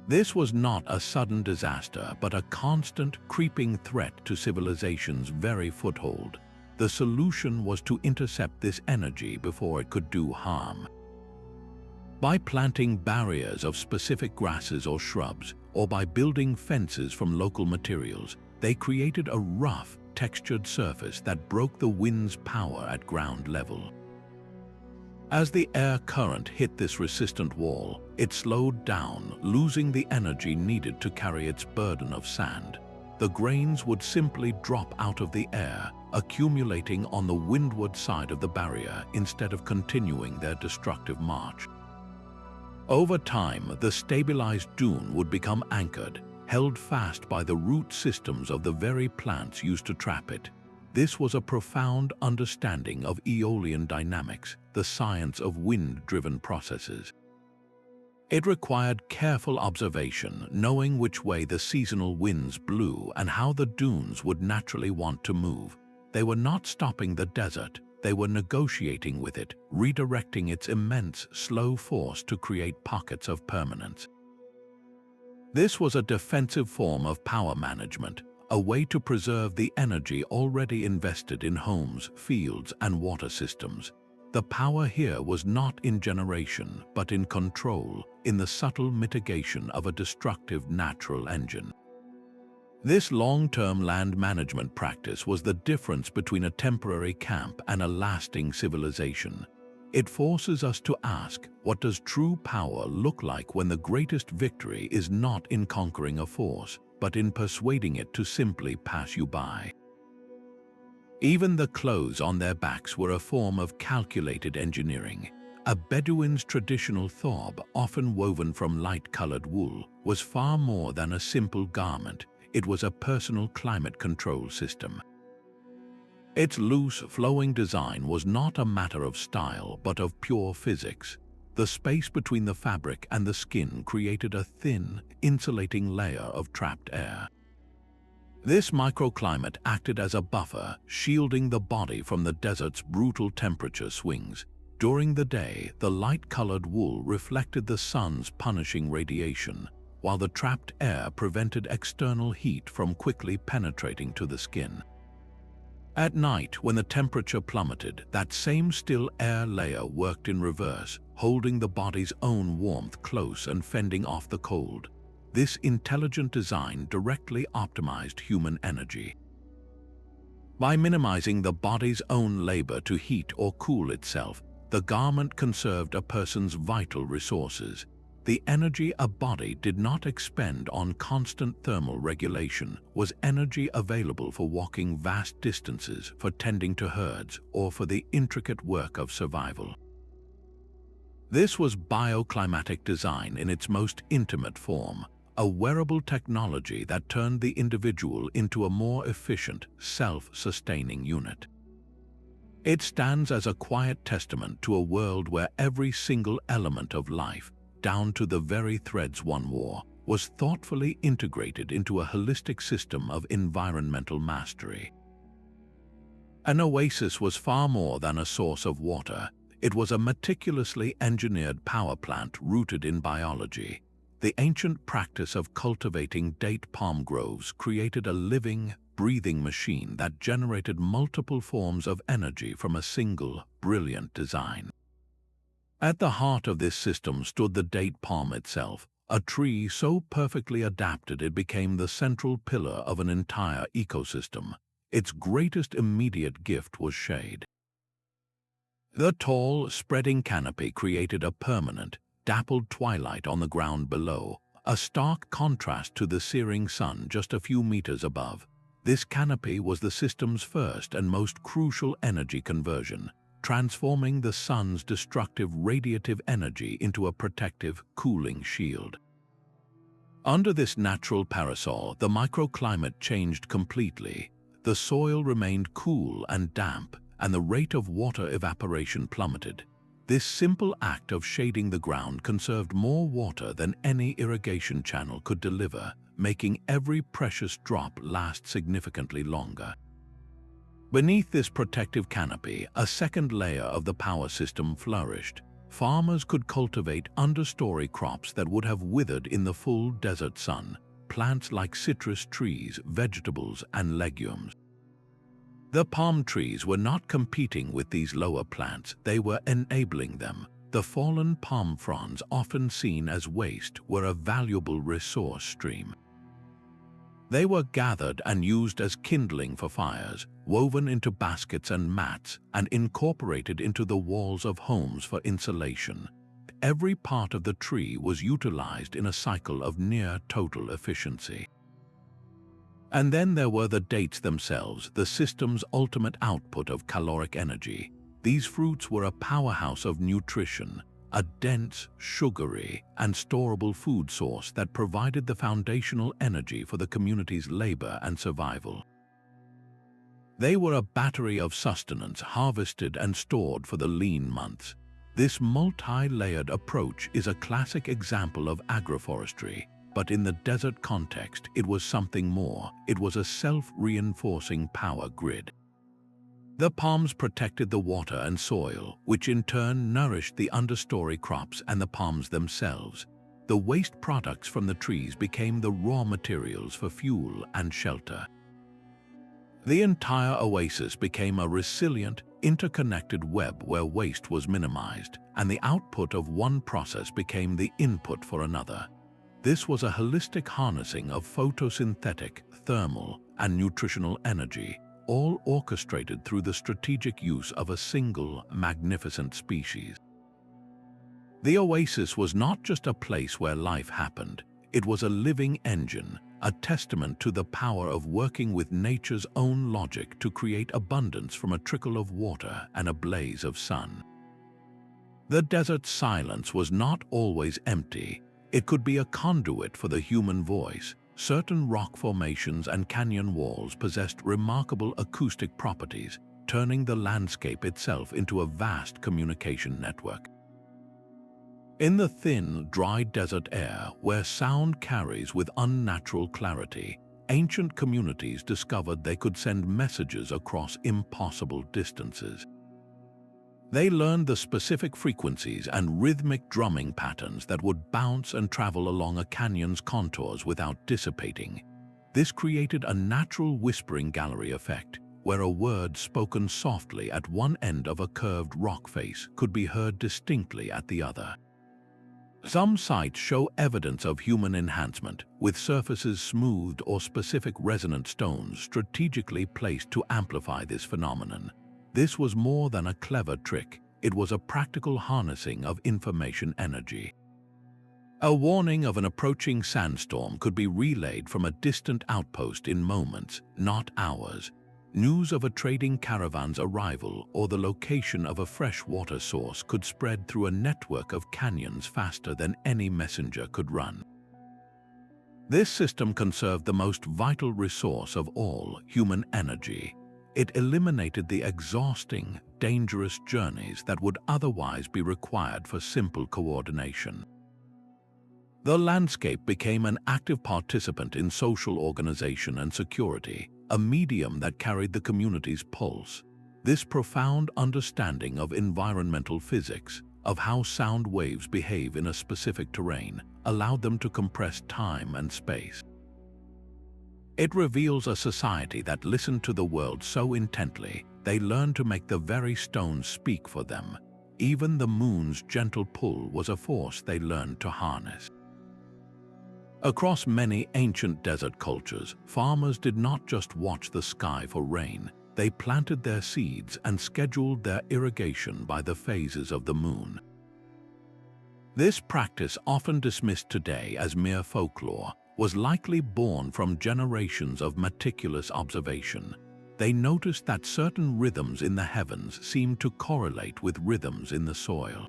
This was not a sudden disaster, but a constant, creeping threat to civilization's very foothold. The solution was to intercept this energy before it could do harm. By planting barriers of specific grasses or shrubs, or by building fences from local materials, they created a rough, textured surface that broke the wind's power at ground level. As the air current hit this resistant wall, it slowed down, losing the energy needed to carry its burden of sand. The grains would simply drop out of the air, accumulating on the windward side of the barrier instead of continuing their destructive march. Over time, the stabilized dune would become anchored, held fast by the root systems of the very plants used to trap it. This was a profound understanding of aeolian dynamics, the science of wind-driven processes. It required careful observation, knowing which way the seasonal winds blew and how the dunes would naturally want to move. They were not stopping the desert, they were negotiating with it, redirecting its immense, slow force to create pockets of permanence. This was a defensive form of power management, a way to preserve the energy already invested in homes, fields, and water systems. The power here was not in generation, but in control, in the subtle mitigation of a destructive natural engine. This long-term land management practice was the difference between a temporary camp and a lasting civilization. It forces us to ask, what does true power look like when the greatest victory is not in conquering a force, but in persuading it to simply pass you by? Even the clothes on their backs were a form of calculated engineering. A Bedouin's traditional thob, often woven from light-colored wool, was far more than a simple garment. It was a personal climate control system. Its loose, flowing design was not a matter of style, but of pure physics. The space between the fabric and the skin created a thin, insulating layer of trapped air. This microclimate acted as a buffer, shielding the body from the desert's brutal temperature swings. During the day, the light-colored wool reflected the sun's punishing radiation, while the trapped air prevented external heat from quickly penetrating to the skin. At night, when the temperature plummeted, that same still air layer worked in reverse, holding the body's own warmth close and fending off the cold. This intelligent design directly optimized human energy. By minimizing the body's own labor to heat or cool itself, the garment conserved a person's vital resources. The energy a body did not expend on constant thermal regulation was energy available for walking vast distances, for tending to herds, or for the intricate work of survival. This was bioclimatic design in its most intimate form, a wearable technology that turned the individual into a more efficient, self-sustaining unit. It stands as a quiet testament to a world where every single element of life, down to the very threads one wore, was thoughtfully integrated into a holistic system of environmental mastery. An oasis was far more than a source of water. It was a meticulously engineered power plant rooted in biology. The ancient practice of cultivating date palm groves created a living, breathing machine that generated multiple forms of energy from a single, brilliant design. At the heart of this system stood the date palm itself, a tree so perfectly adapted it became the central pillar of an entire ecosystem. Its greatest immediate gift was shade. The tall, spreading canopy created a permanent, dappled twilight on the ground below, a stark contrast to the searing sun just a few meters above. This canopy was the system's first and most crucial energy conversion, transforming the sun's destructive radiative energy into a protective, cooling shield. Under this natural parasol, the microclimate changed completely. The soil remained cool and damp, and the rate of water evaporation plummeted. This simple act of shading the ground conserved more water than any irrigation channel could deliver, making every precious drop last significantly longer. Beneath this protective canopy, a second layer of the power system flourished. Farmers could cultivate understory crops that would have withered in the full desert sun, plants like citrus trees, vegetables, and legumes. The palm trees were not competing with these lower plants, they were enabling them. The fallen palm fronds, often seen as waste, were a valuable resource stream. They were gathered and used as kindling for fires, woven into baskets and mats, and incorporated into the walls of homes for insulation. Every part of the tree was utilized in a cycle of near-total efficiency. And then there were the dates themselves, the system's ultimate output of caloric energy. These fruits were a powerhouse of nutrition, a dense, sugary, and storable food source that provided the foundational energy for the community's labor and survival. They were a battery of sustenance harvested and stored for the lean months. This multi-layered approach is a classic example of agroforestry, but in the desert context, it was something more. It was a self-reinforcing power grid. The palms protected the water and soil, which in turn nourished the understory crops and the palms themselves. The waste products from the trees became the raw materials for fuel and shelter. The entire oasis became a resilient, interconnected web where waste was minimized, and the output of one process became the input for another. This was a holistic harnessing of photosynthetic, thermal, and nutritional energy, all orchestrated through the strategic use of a single, magnificent species. The oasis was not just a place where life happened, it was a living engine, a testament to the power of working with nature's own logic to create abundance from a trickle of water and a blaze of sun. The desert's silence was not always empty. It could be a conduit for the human voice. Certain rock formations and canyon walls possessed remarkable acoustic properties, turning the landscape itself into a vast communication network. In the thin, dry desert air, where sound carries with unnatural clarity, ancient communities discovered they could send messages across impossible distances. They learned the specific frequencies and rhythmic drumming patterns that would bounce and travel along a canyon's contours without dissipating. This created a natural whispering gallery effect, where a word spoken softly at one end of a curved rock face could be heard distinctly at the other. Some sites show evidence of human enhancement, with surfaces smoothed or specific resonant stones strategically placed to amplify this phenomenon. This was more than a clever trick, it was a practical harnessing of information energy. A warning of an approaching sandstorm could be relayed from a distant outpost in moments, not hours. News of a trading caravan's arrival or the location of a fresh water source could spread through a network of canyons faster than any messenger could run. This system conserved the most vital resource of all, human energy. It eliminated the exhausting, dangerous journeys that would otherwise be required for simple coordination. The landscape became an active participant in social organization and security, a medium that carried the community's pulse. This profound understanding of environmental physics, of how sound waves behave in a specific terrain, allowed them to compress time and space. It reveals a society that listened to the world so intently, they learned to make the very stones speak for them. Even the moon's gentle pull was a force they learned to harness. Across many ancient desert cultures, farmers did not just watch the sky for rain, they planted their seeds and scheduled their irrigation by the phases of the moon. This practice, often dismissed today as mere folklore, was likely born from generations of meticulous observation. They noticed that certain rhythms in the heavens seemed to correlate with rhythms in the soil.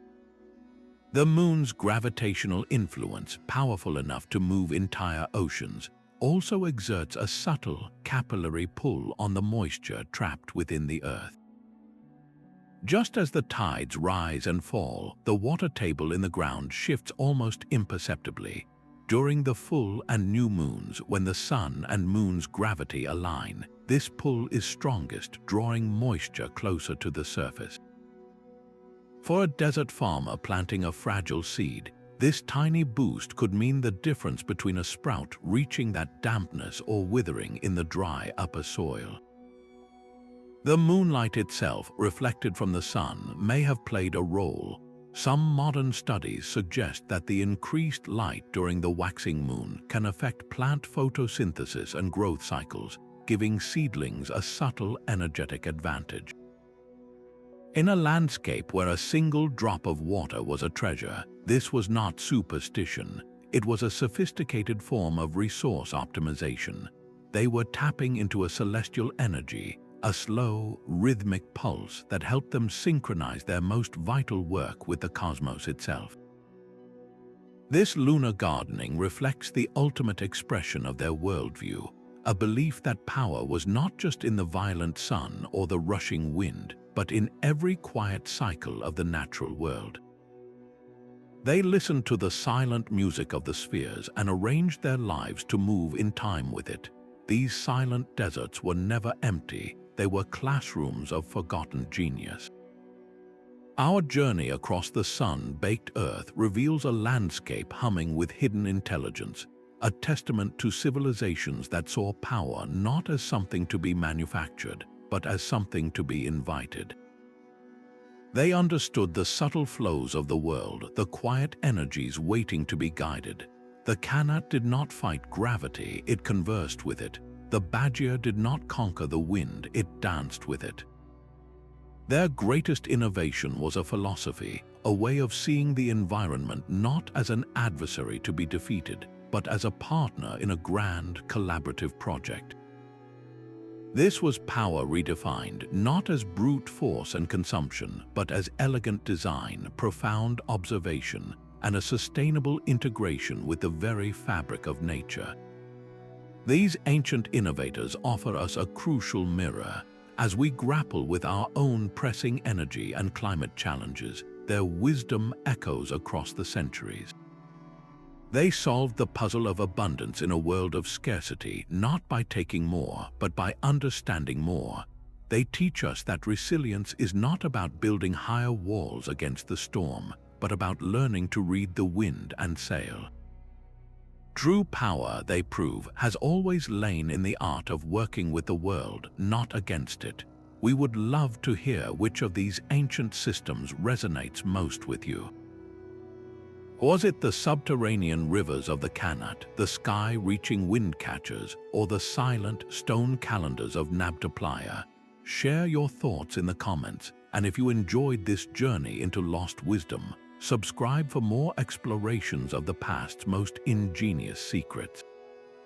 The moon's gravitational influence, powerful enough to move entire oceans, also exerts a subtle, capillary pull on the moisture trapped within the earth. Just as the tides rise and fall, the water table in the ground shifts almost imperceptibly. During the full and new moons, when the sun and moon's gravity align, this pull is strongest, drawing moisture closer to the surface. For a desert farmer planting a fragile seed, this tiny boost could mean the difference between a sprout reaching that dampness or withering in the dry upper soil. The moonlight itself, reflected from the sun, may have played a role. Some modern studies suggest that the increased light during the waxing moon can affect plant photosynthesis and growth cycles, giving seedlings a subtle energetic advantage. In a landscape where a single drop of water was a treasure, this was not superstition. It was a sophisticated form of resource optimization. They were tapping into a celestial energy, a slow, rhythmic pulse that helped them synchronize their most vital work with the cosmos itself. This lunar gardening reflects the ultimate expression of their worldview, a belief that power was not just in the violent sun or the rushing wind, but in every quiet cycle of the natural world. They listened to the silent music of the spheres and arranged their lives to move in time with it. These silent deserts were never empty, they were classrooms of forgotten genius. Our journey across the sun-baked earth reveals a landscape humming with hidden intelligence, a testament to civilizations that saw power not as something to be manufactured, but as something to be invited. They understood the subtle flows of the world, the quiet energies waiting to be guided. The Qanat did not fight gravity, it conversed with it. The Badgir did not conquer the wind, it danced with it. Their greatest innovation was a philosophy, a way of seeing the environment not as an adversary to be defeated, but as a partner in a grand, collaborative project. This was power redefined, not as brute force and consumption, but as elegant design, profound observation, and a sustainable integration with the very fabric of nature. These ancient innovators offer us a crucial mirror. As we grapple with our own pressing energy and climate challenges, their wisdom echoes across the centuries. They solved the puzzle of abundance in a world of scarcity, not by taking more, but by understanding more. They teach us that resilience is not about building higher walls against the storm, but about learning to read the wind and sail. True power, they prove, has always lain in the art of working with the world, not against it. We would love to hear which of these ancient systems resonates most with you. Was it the subterranean rivers of the Qanat, the sky-reaching wind catchers, or the silent stone calendars of Nabta Playa? Share your thoughts in the comments, and if you enjoyed this journey into lost wisdom, subscribe for more explorations of the past's most ingenious secrets.